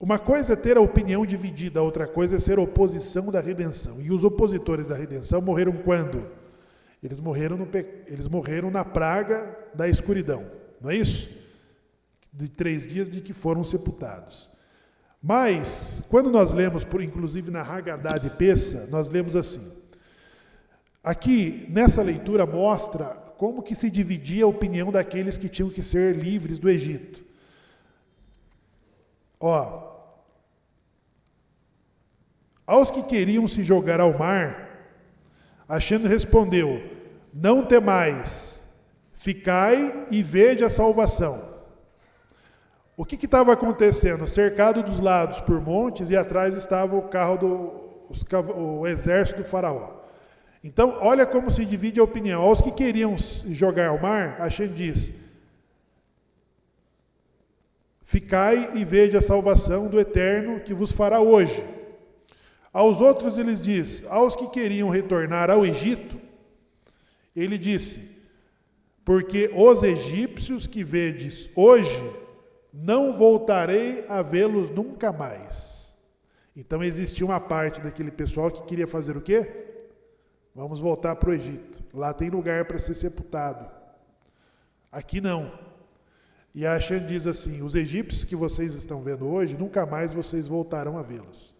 Uma coisa é ter a opinião dividida, a outra coisa é ser oposição da redenção. E os opositores da redenção morreram quando? Eles morreram na praga da escuridão, não é isso? De 3 dias de que foram sepultados. Mas, quando nós lemos, inclusive na Haggadah de Pessa, nós lemos assim. Aqui, nessa leitura, mostra como que se dividia a opinião daqueles que tinham que ser livres do Egito. Aos que queriam se jogar ao mar, Hashem respondeu: não temais, ficai e vede a salvação. O que estava acontecendo? Cercado dos lados por montes e atrás estava o exército do faraó. Então, olha como se divide a opinião. Aos que queriam se jogar ao mar, Hashem diz: ficai e vede a salvação do Eterno que vos fará hoje. Aos outros ele diz: aos que queriam retornar ao Egito, ele disse: porque os egípcios que vedes hoje, não voltarei a vê-los nunca mais. Então existia uma parte daquele pessoal que queria fazer o quê? Vamos voltar para o Egito. Lá tem lugar para ser sepultado. Aqui não. E a Hashem diz assim: os egípcios que vocês estão vendo hoje, nunca mais vocês voltarão a vê-los.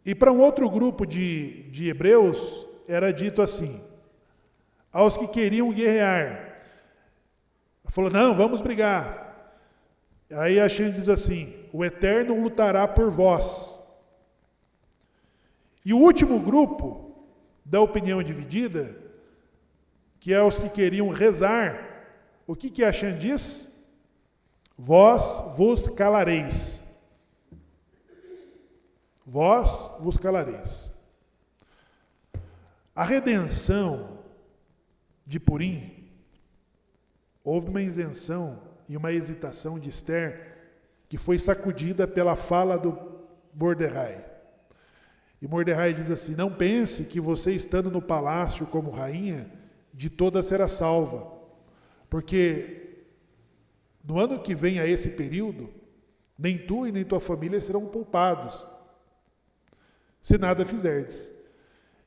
E para um outro grupo de hebreus, era dito assim: aos que queriam guerrear. Falou: não, vamos brigar. Aí a Hashem diz assim: o Eterno lutará por vós. E o último grupo da opinião dividida, que é os que queriam rezar, o que a Hashem diz? Vós vos calareis. Vós vos calareis. A redenção de Purim, houve uma isenção e uma hesitação de Esther, que foi sacudida pela fala do Mordecai. E Mordecai diz assim: não pense que você estando no palácio como rainha, de toda será salva. Porque no ano que vem a esse período, nem tu e nem tua família serão poupados, se nada fizerdes.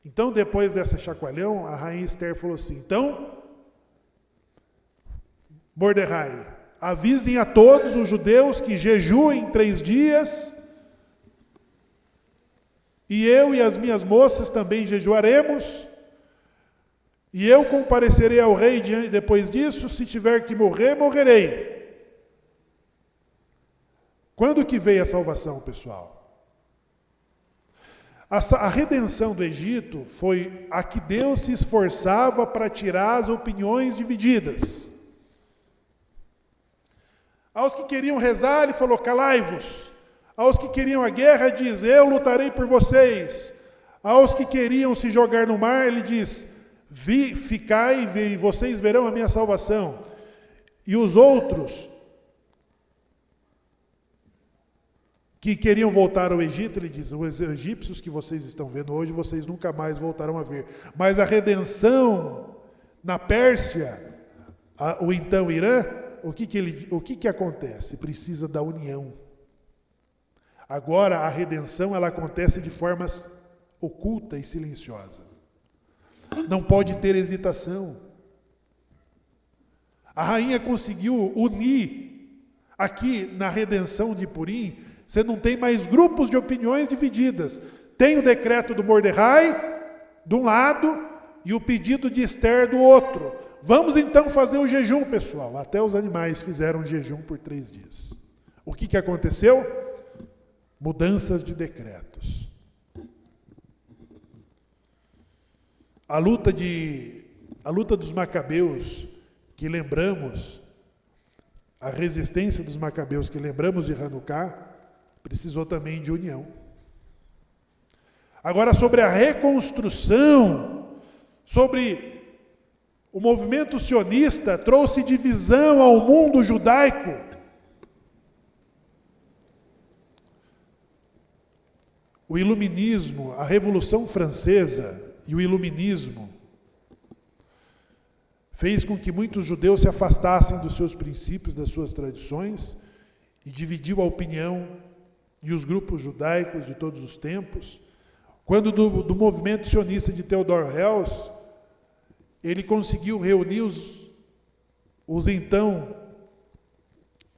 Então, depois dessa chacoalhão, a rainha Esther falou assim: então, Mordecai, avisem a todos os judeus que jejuem 3 dias, e eu e as minhas moças também jejuaremos, e eu comparecerei ao rei depois disso, se tiver que morrer, morrerei. Quando que veio a salvação, pessoal? A redenção do Egito foi a que Deus se esforçava para tirar as opiniões divididas. Aos que queriam rezar, ele falou: calai-vos. Aos que queriam a guerra, diz: eu lutarei por vocês. Aos que queriam se jogar no mar, ele diz: ficai e vocês verão a minha salvação. E os outros que queriam voltar ao Egito, ele diz: os egípcios que vocês estão vendo hoje, vocês nunca mais voltarão a ver. Mas a redenção na Pérsia, o então Irã, o que acontece? Precisa da união. Agora a redenção ela acontece de forma oculta e silenciosa. Não pode ter hesitação. A rainha conseguiu unir aqui na redenção de Purim. Você não tem mais grupos de opiniões divididas. Tem o decreto do Mordecai de um lado e o pedido de Esther do outro. Vamos então fazer o jejum, pessoal. Até os animais fizeram jejum por 3 dias. O que aconteceu? Mudanças de decretos. A luta dos macabeus, que lembramos, a resistência dos macabeus, que lembramos de Hanukkah, precisou também de união. Agora, sobre a reconstrução, sobre o movimento sionista, trouxe divisão ao mundo judaico. O iluminismo, a Revolução Francesa e o iluminismo fez com que muitos judeus se afastassem dos seus princípios, das suas tradições, e dividiu a opinião e os grupos judaicos de todos os tempos. Quando do movimento sionista de Theodor Herzl, ele conseguiu reunir os então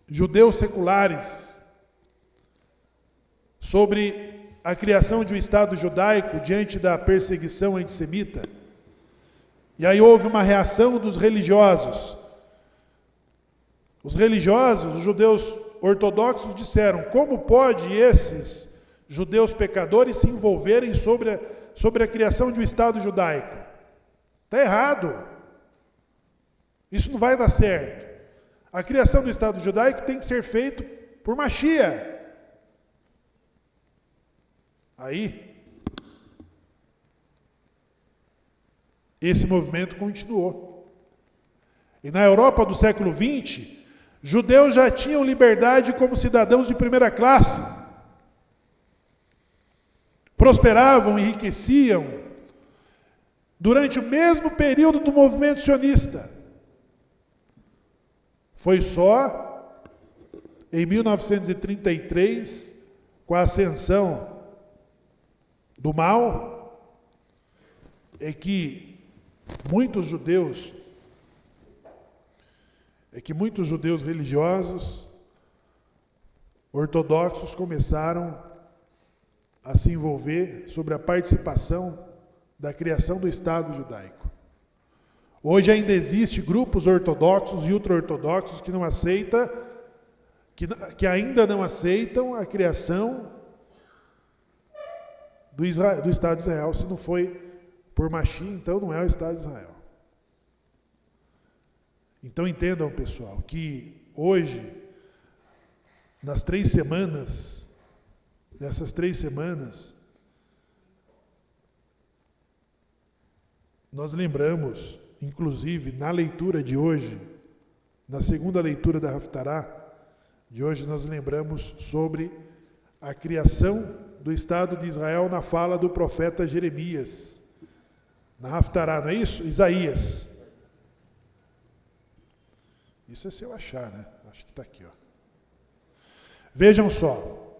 judeus seculares sobre a criação de um Estado judaico diante da perseguição antissemita. E aí houve uma reação dos religiosos. Os religiosos, os judeus ortodoxos disseram: como pode esses judeus pecadores se envolverem sobre a criação de um Estado judaico? Está errado. Isso não vai dar certo. A criação do Estado judaico tem que ser feita por Mashiach. Aí, esse movimento continuou. E na Europa do século XX, judeus já tinham liberdade como cidadãos de primeira classe. Prosperavam, enriqueciam, durante o mesmo período do movimento sionista. Foi só em 1933, com a ascensão do mal, é que muitos judeus religiosos, ortodoxos, começaram a se envolver sobre a participação da criação do Estado judaico. Hoje ainda existe grupos ortodoxos e ultra-ortodoxos que ainda não aceitam a criação do Estado de Israel. Se não foi por Mashiach, então não é o Estado de Israel. Então entendam, pessoal, que hoje, nessas 3 semanas, nós lembramos, inclusive na leitura de hoje, na segunda leitura da Haftará de hoje, nós lembramos sobre a criação do Estado de Israel na fala do profeta Jeremias. Na Haftará, não é isso? Isaías. Isso é se eu achar, né? Acho que está aqui, ó. Vejam só,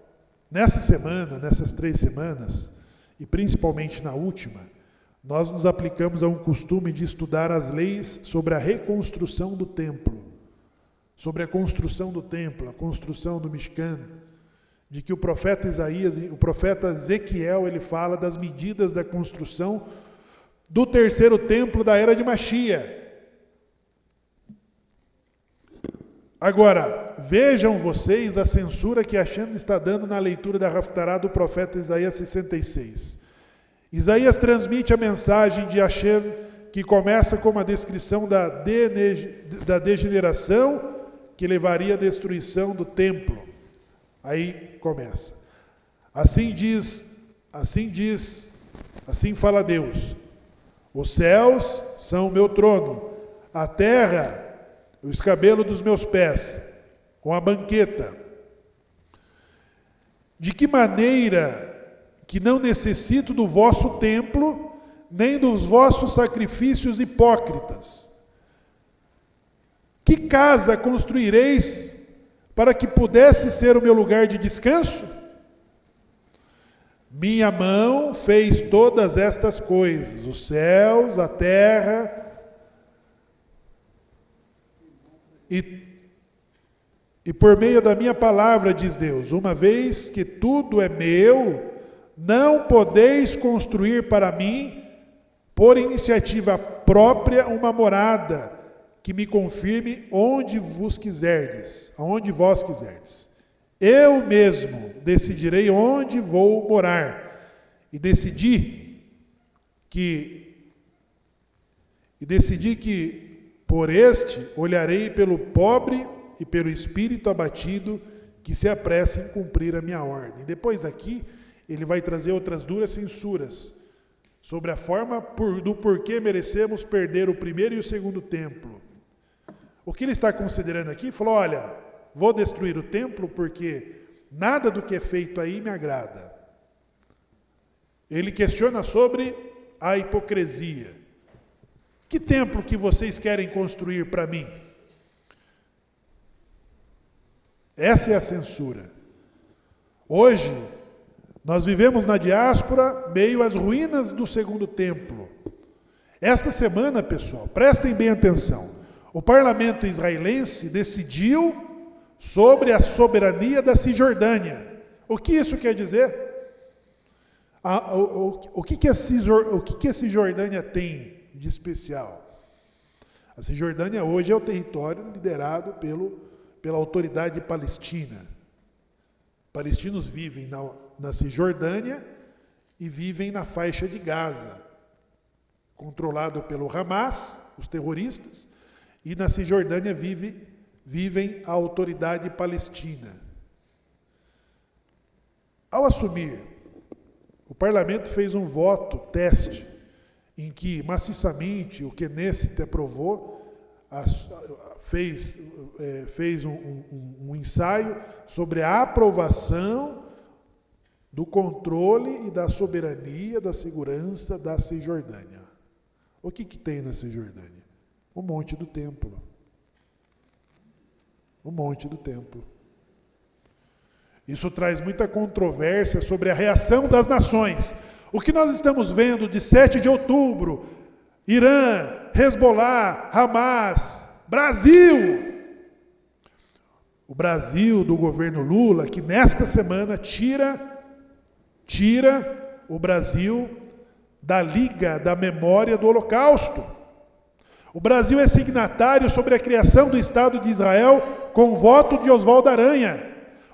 nessas 3 semanas, e principalmente na última, nós nos aplicamos a um costume de estudar as leis sobre a reconstrução do templo, sobre a construção do templo, a construção do Mishkan, de que o profeta Ezequiel, ele fala das medidas da construção do 3º templo da era de Mashiach. Agora, vejam vocês a censura que Hashem está dando na leitura da Haftará do profeta Isaías 66. Isaías transmite a mensagem de Hashem, que começa com uma descrição da degeneração que levaria à destruição do templo. Aí começa. Assim fala Deus: os céus são o meu trono, a terra o escabelo dos meus pés, com a banqueta. De que maneira que não necessito do vosso templo, nem dos vossos sacrifícios hipócritas? Que casa construireis para que pudesse ser o meu lugar de descanso? Minha mão fez todas estas coisas, os céus, a terra. E por meio da minha palavra, diz Deus, uma vez que tudo é meu, não podeis construir para mim, por iniciativa própria, uma morada que me confirme onde vos quiserdes, aonde vós quiserdes. Eu mesmo decidirei onde vou morar, e decidi que por este olharei pelo pobre e pelo espírito abatido, que se apressa em cumprir a minha ordem. Depois aqui, ele vai trazer outras duras censuras sobre a forma do porquê merecemos perder o 1º e o 2º templo. O que ele está considerando aqui? Falou: olha, vou destruir o templo porque nada do que é feito aí me agrada. Ele questiona sobre a hipocrisia. Que templo que vocês querem construir para mim? Essa é a censura. Hoje, nós vivemos na diáspora meio às ruínas do segundo templo. Esta semana, pessoal, prestem bem atenção, o parlamento israelense decidiu sobre a soberania da Cisjordânia. O que isso quer dizer? O que a Cisjordânia tem de especial? A Cisjordânia hoje é o território liderado pela autoridade palestina. Palestinos vivem na Cisjordânia e vivem na faixa de Gaza, controlado pelo Hamas, os terroristas, e na Cisjordânia vivem a autoridade palestina. Ao assumir, o parlamento fez um voto teste, em que maciçamente o Knesset aprovou, fez um ensaio sobre a aprovação do controle e da soberania da segurança da Cisjordânia. O que tem na Cisjordânia? O Monte do Templo. O Monte do Templo. Isso traz muita controvérsia sobre a reação das nações. O que nós estamos vendo de 7 de outubro, Irã, Hezbollah, Hamas, Brasil. O Brasil do governo Lula, que nesta semana tira o Brasil da Liga da Memória do Holocausto. O Brasil é signatário sobre a criação do Estado de Israel com o voto de Oswaldo Aranha.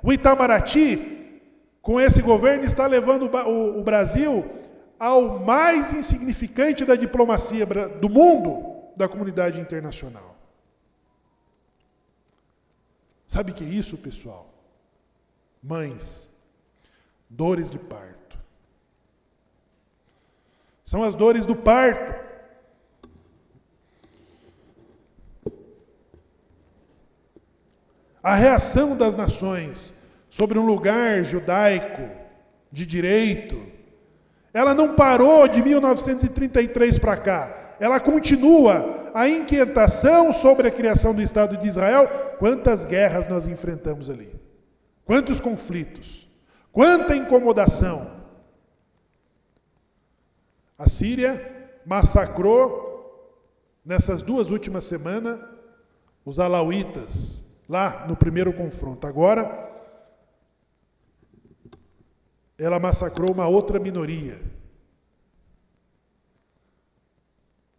O Itamaraty, com esse governo, está levando o Brasil ao mais insignificante da diplomacia do mundo, da comunidade internacional. Sabe o que é isso, pessoal? Mães, dores de parto. São as dores do parto. A reação das nações sobre um lugar judaico de direito, ela não parou de 1933 para cá. Ela continua. A inquietação sobre a criação do Estado de Israel. Quantas guerras nós enfrentamos ali? Quantos conflitos? Quanta incomodação? A Síria massacrou, nessas 2 últimas semanas, os alauítas, lá no primeiro confronto. Agora, ela massacrou uma outra minoria.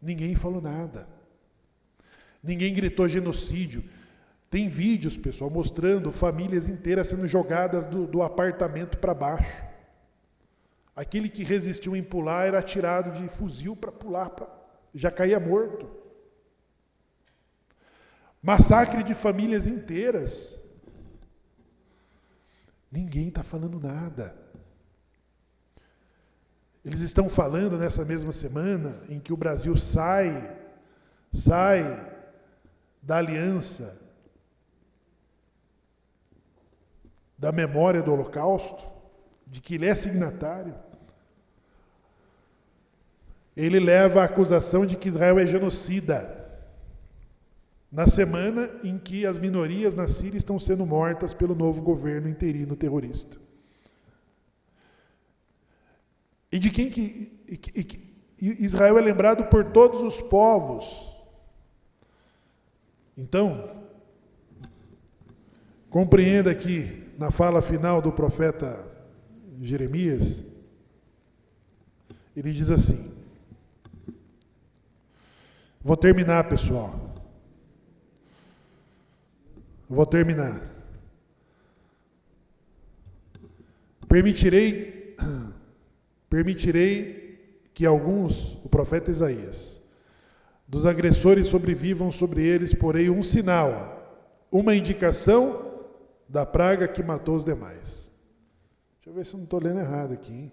Ninguém falou nada. Ninguém gritou genocídio. Tem vídeos, pessoal, mostrando famílias inteiras sendo jogadas do apartamento para baixo. Aquele que resistiu em pular era atirado de fuzil para pular, já caía morto. Massacre de famílias inteiras. Ninguém está falando nada. Eles estão falando nessa mesma semana em que o Brasil sai da aliança da memória do Holocausto, de que ele é signatário. Ele leva a acusação de que Israel é genocida, na semana em que as minorias na Síria estão sendo mortas pelo novo governo interino terrorista. E de quem que Israel é lembrado por todos os povos. Então, compreenda aqui, na fala final do profeta Jeremias, ele diz assim, vou terminar, pessoal. Vou terminar. Permitirei que alguns, o profeta Isaías, dos agressores sobrevivam sobre eles, porém um sinal, uma indicação da praga que matou os demais. Deixa eu ver se eu não estou lendo errado aqui, hein?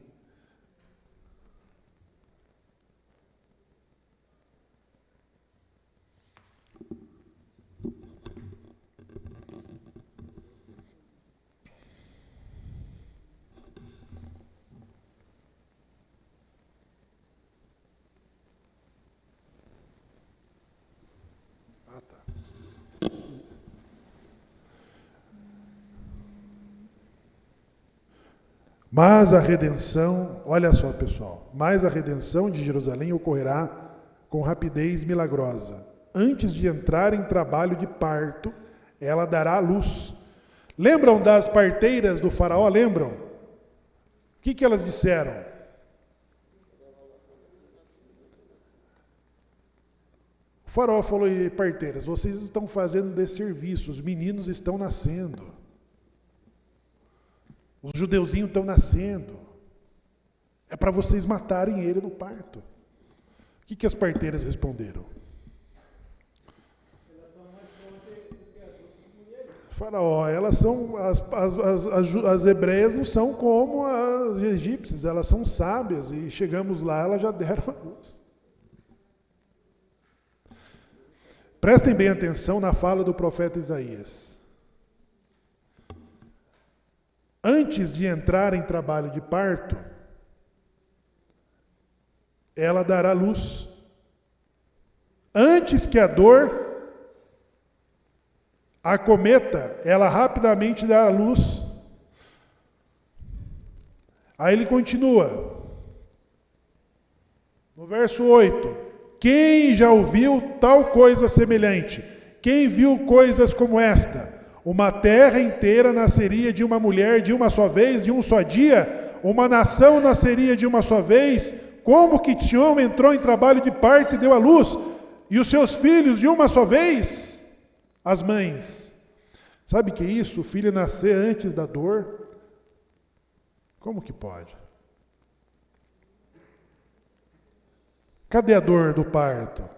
Mas a redenção, olha só pessoal, mas a redenção de Jerusalém ocorrerá com rapidez milagrosa. Antes de entrar em trabalho de parto, ela dará à luz. Lembram das parteiras do faraó? Lembram? O que elas disseram? O faraó falou: e parteiras, vocês estão fazendo desserviço, os meninos estão nascendo. Os judeuzinhos estão nascendo. É para vocês matarem ele no parto. O que as parteiras responderam? Faraó, elas são, as hebreias não são como as egípcias, elas são sábias, e chegamos lá, elas já deram a luz. Prestem bem atenção na fala do profeta Isaías. Antes de entrar em trabalho de parto, ela dará luz. Antes que a dor acometa, ela rapidamente dará luz. Aí ele continua. No verso 8. Quem já ouviu tal coisa semelhante? Quem viu coisas como esta? Uma terra inteira nasceria de uma mulher de uma só vez, de um só dia? Uma nação nasceria de uma só vez? Como que Sion entrou em trabalho de parto e deu à luz? E os seus filhos de uma só vez? As mães. Sabe o que é isso? O filho nascer antes da dor? Como que pode? Cadê a dor do parto?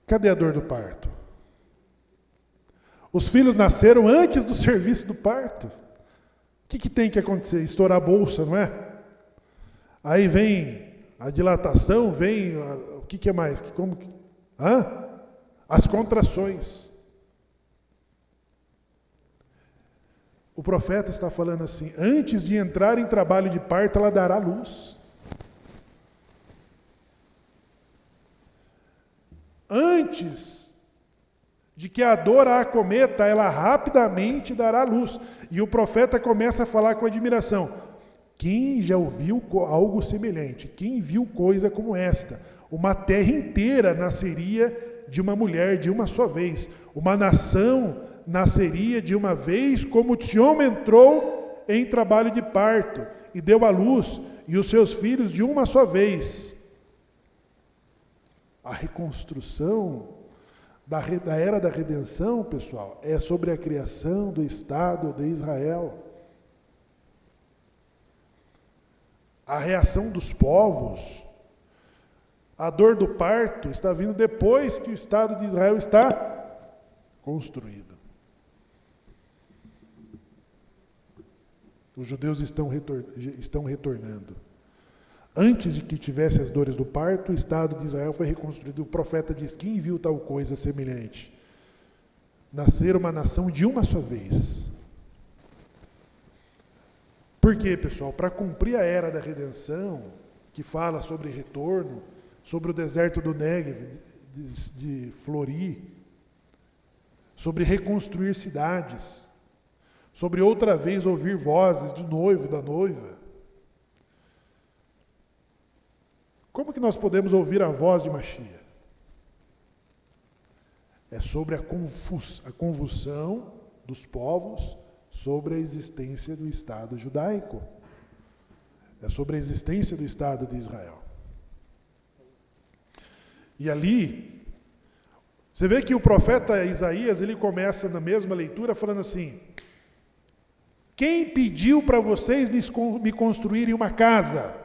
Cadê a dor do parto? Os filhos nasceram antes do serviço do parto. O que tem que acontecer? Estourar a bolsa, não é? Aí vem a dilatação, vem... O que é mais? As contrações. O profeta está falando assim: antes de entrar em trabalho de parto, ela dará luz. Antes de que a dor a acometa, ela rapidamente dará luz. E o profeta começa a falar com admiração: quem já ouviu algo semelhante? Quem viu coisa como esta? Uma terra inteira nasceria de uma mulher de uma só vez. Uma nação nasceria de uma vez, como Sion entrou em trabalho de parto e deu à luz, e os seus filhos de uma só vez. A reconstrução da era da redenção, pessoal, é sobre a criação do Estado de Israel. A reação dos povos, a dor do parto está vindo depois que o Estado de Israel está construído. Os judeus estão retornando. Antes de que tivesse as dores do parto, o Estado de Israel foi reconstruído. O profeta diz: quem viu tal coisa semelhante? Nascer uma nação de uma só vez. Por quê, pessoal? Para cumprir a era da redenção, que fala sobre retorno, sobre o deserto do Negev, de florir, sobre reconstruir cidades, sobre outra vez ouvir vozes do noivo, da noiva. Como que nós podemos ouvir a voz de Mashiach? É sobre a convulsão dos povos sobre a existência do Estado judaico. É sobre a existência do Estado de Israel. E ali, você vê que o profeta Isaías, ele começa na mesma leitura falando assim: quem pediu para vocês me construírem uma casa?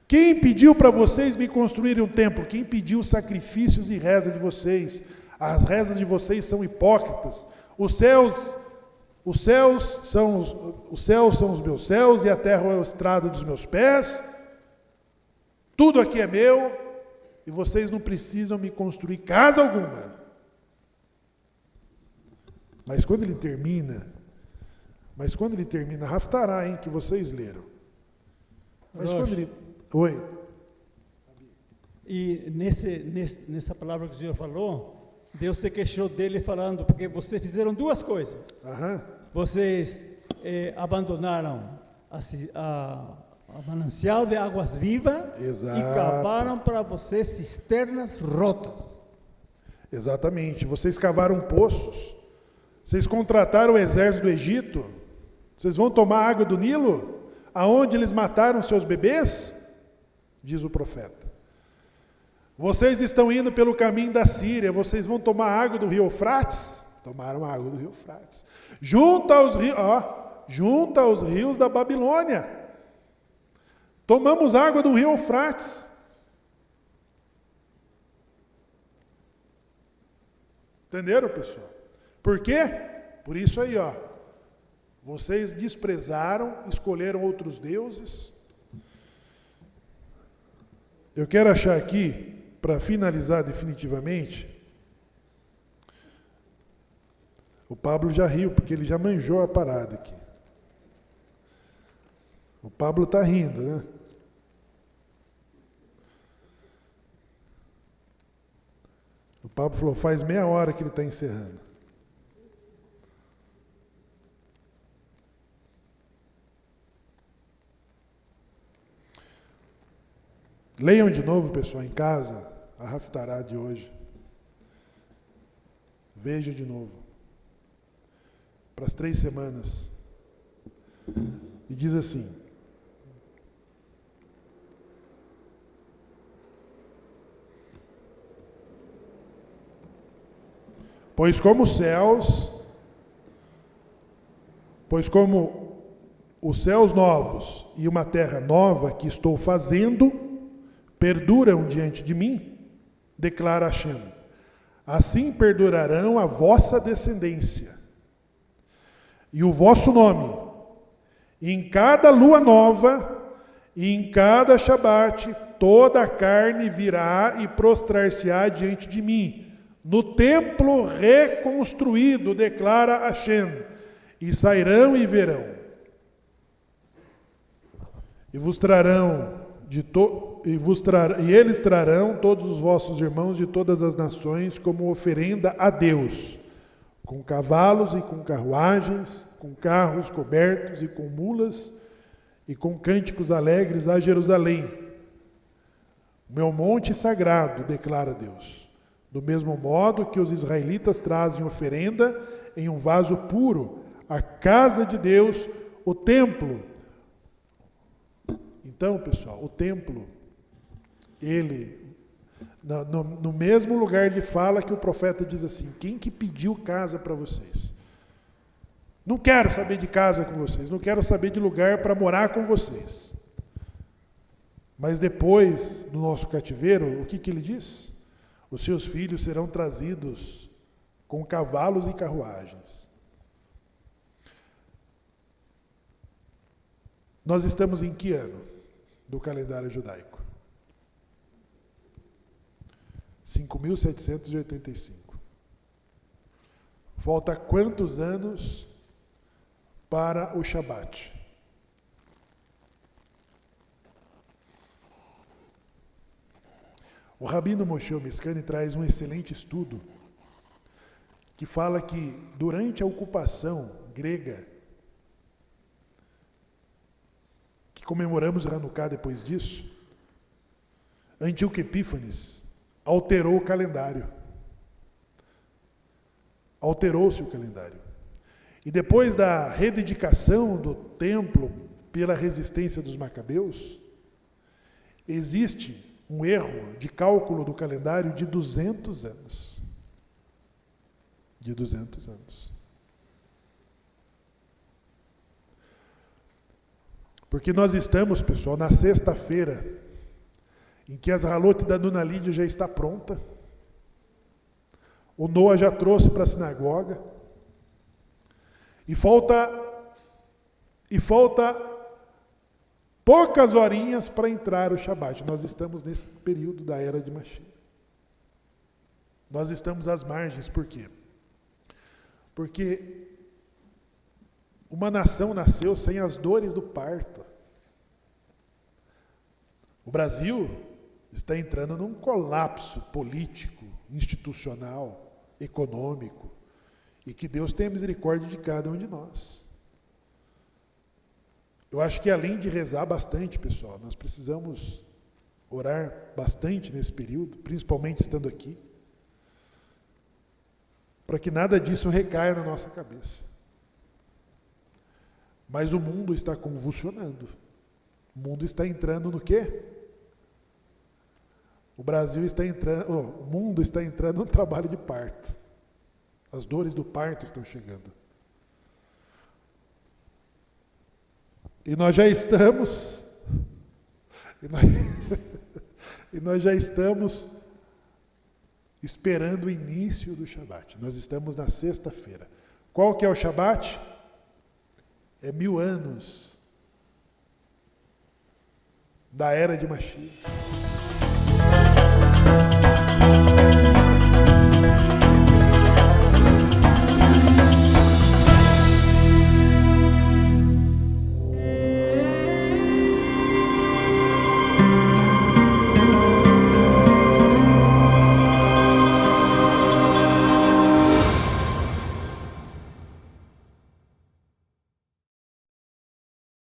Quem pediu para vocês me construírem um templo? Quem pediu sacrifícios e reza de vocês? As rezas de vocês são hipócritas. Os céus são os meus céus e a terra é o estrado dos meus pés. Tudo aqui é meu e vocês não precisam me construir casa alguma. Mas quando ele termina, Haftará, que vocês leram. Mas quando ele... Oi. E nessa palavra que o senhor falou, Deus se queixou dele falando, porque vocês fizeram duas coisas. Aham. Vocês abandonaram a manancial de águas vivas Exato. e cavaram para vocês cisternas rotas. Exatamente. Vocês cavaram poços. Vocês contrataram o exército do Egito. Vocês vão tomar água do Nilo? Aonde eles mataram seus bebês? Diz o profeta. Vocês estão indo pelo caminho da Síria. Vocês vão tomar água do rio Eufrates? Tomaram água do rio Eufrates. Junto aos rios da Babilônia. Tomamos água do rio Eufrates. Entenderam, pessoal? Por quê? Por isso aí, vocês desprezaram, escolheram outros deuses. Eu quero achar aqui, para finalizar definitivamente, o Pablo já riu, porque ele já manjou a parada aqui. O Pablo está rindo, né? O Pablo falou, faz meia hora que ele está encerrando. Leiam de novo, pessoal, em casa, a Haftará de hoje. Veja de novo. Para as 3 semanas. E diz assim: pois como os céus novos e uma terra nova que estou fazendo perduram diante de mim, declara Hashem, assim perdurarão a vossa descendência e o vosso nome, e em cada lua nova e em cada Shabat toda a carne virá e prostrar-se-á diante de mim, no templo reconstruído, declara Hashem, e sairão e verão, e eles trarão todos os vossos irmãos de todas as nações como oferenda a Deus, com cavalos e com carruagens, com carros cobertos e com mulas, e com cânticos alegres a Jerusalém, meu monte sagrado, declara Deus. Do mesmo modo que os israelitas trazem oferenda em um vaso puro, a casa de Deus, o templo. Então, pessoal, o templo, ele, no mesmo lugar ele fala que o profeta diz assim, quem que pediu casa para vocês? Não quero saber de casa com vocês, não quero saber de lugar para morar com vocês. Mas depois, no nosso cativeiro, o que ele diz? Os seus filhos serão trazidos com cavalos e carruagens. Nós estamos em que ano do calendário judaico? 5.785. Falta quantos anos para o Shabat? O Rabino Moshe Miskani traz um excelente estudo que fala que durante a ocupação grega, que comemoramos Hanukkah depois disso, Antíoco Epífanes alterou o calendário. Alterou-se o calendário. E depois da rededicação do templo pela resistência dos macabeus, existe um erro de cálculo do calendário de 200 anos. De 200 anos. Porque nós estamos, pessoal, na sexta-feira, em que as Halot da Nuna Lídia já está pronta. O Noah já trouxe para a sinagoga. E falta poucas horinhas para entrar o Shabat. Nós estamos nesse período da era de Mashiach. Nós estamos às margens, por quê? Porque uma nação nasceu sem as dores do parto. O Brasil está entrando num colapso político, institucional, econômico, e que Deus tenha misericórdia de cada um de nós. Eu acho que além de rezar bastante, pessoal, nós precisamos orar bastante nesse período, principalmente estando aqui, para que nada disso recaia na nossa cabeça. Mas o mundo está convulsionando. O mundo está entrando no quê? O mundo está entrando no trabalho de parto. As dores do parto estão chegando. E nós já estamos esperando o início do Shabat. Nós estamos na sexta-feira. Qual que é o Shabat? É 1000 anos da era de Mashiach.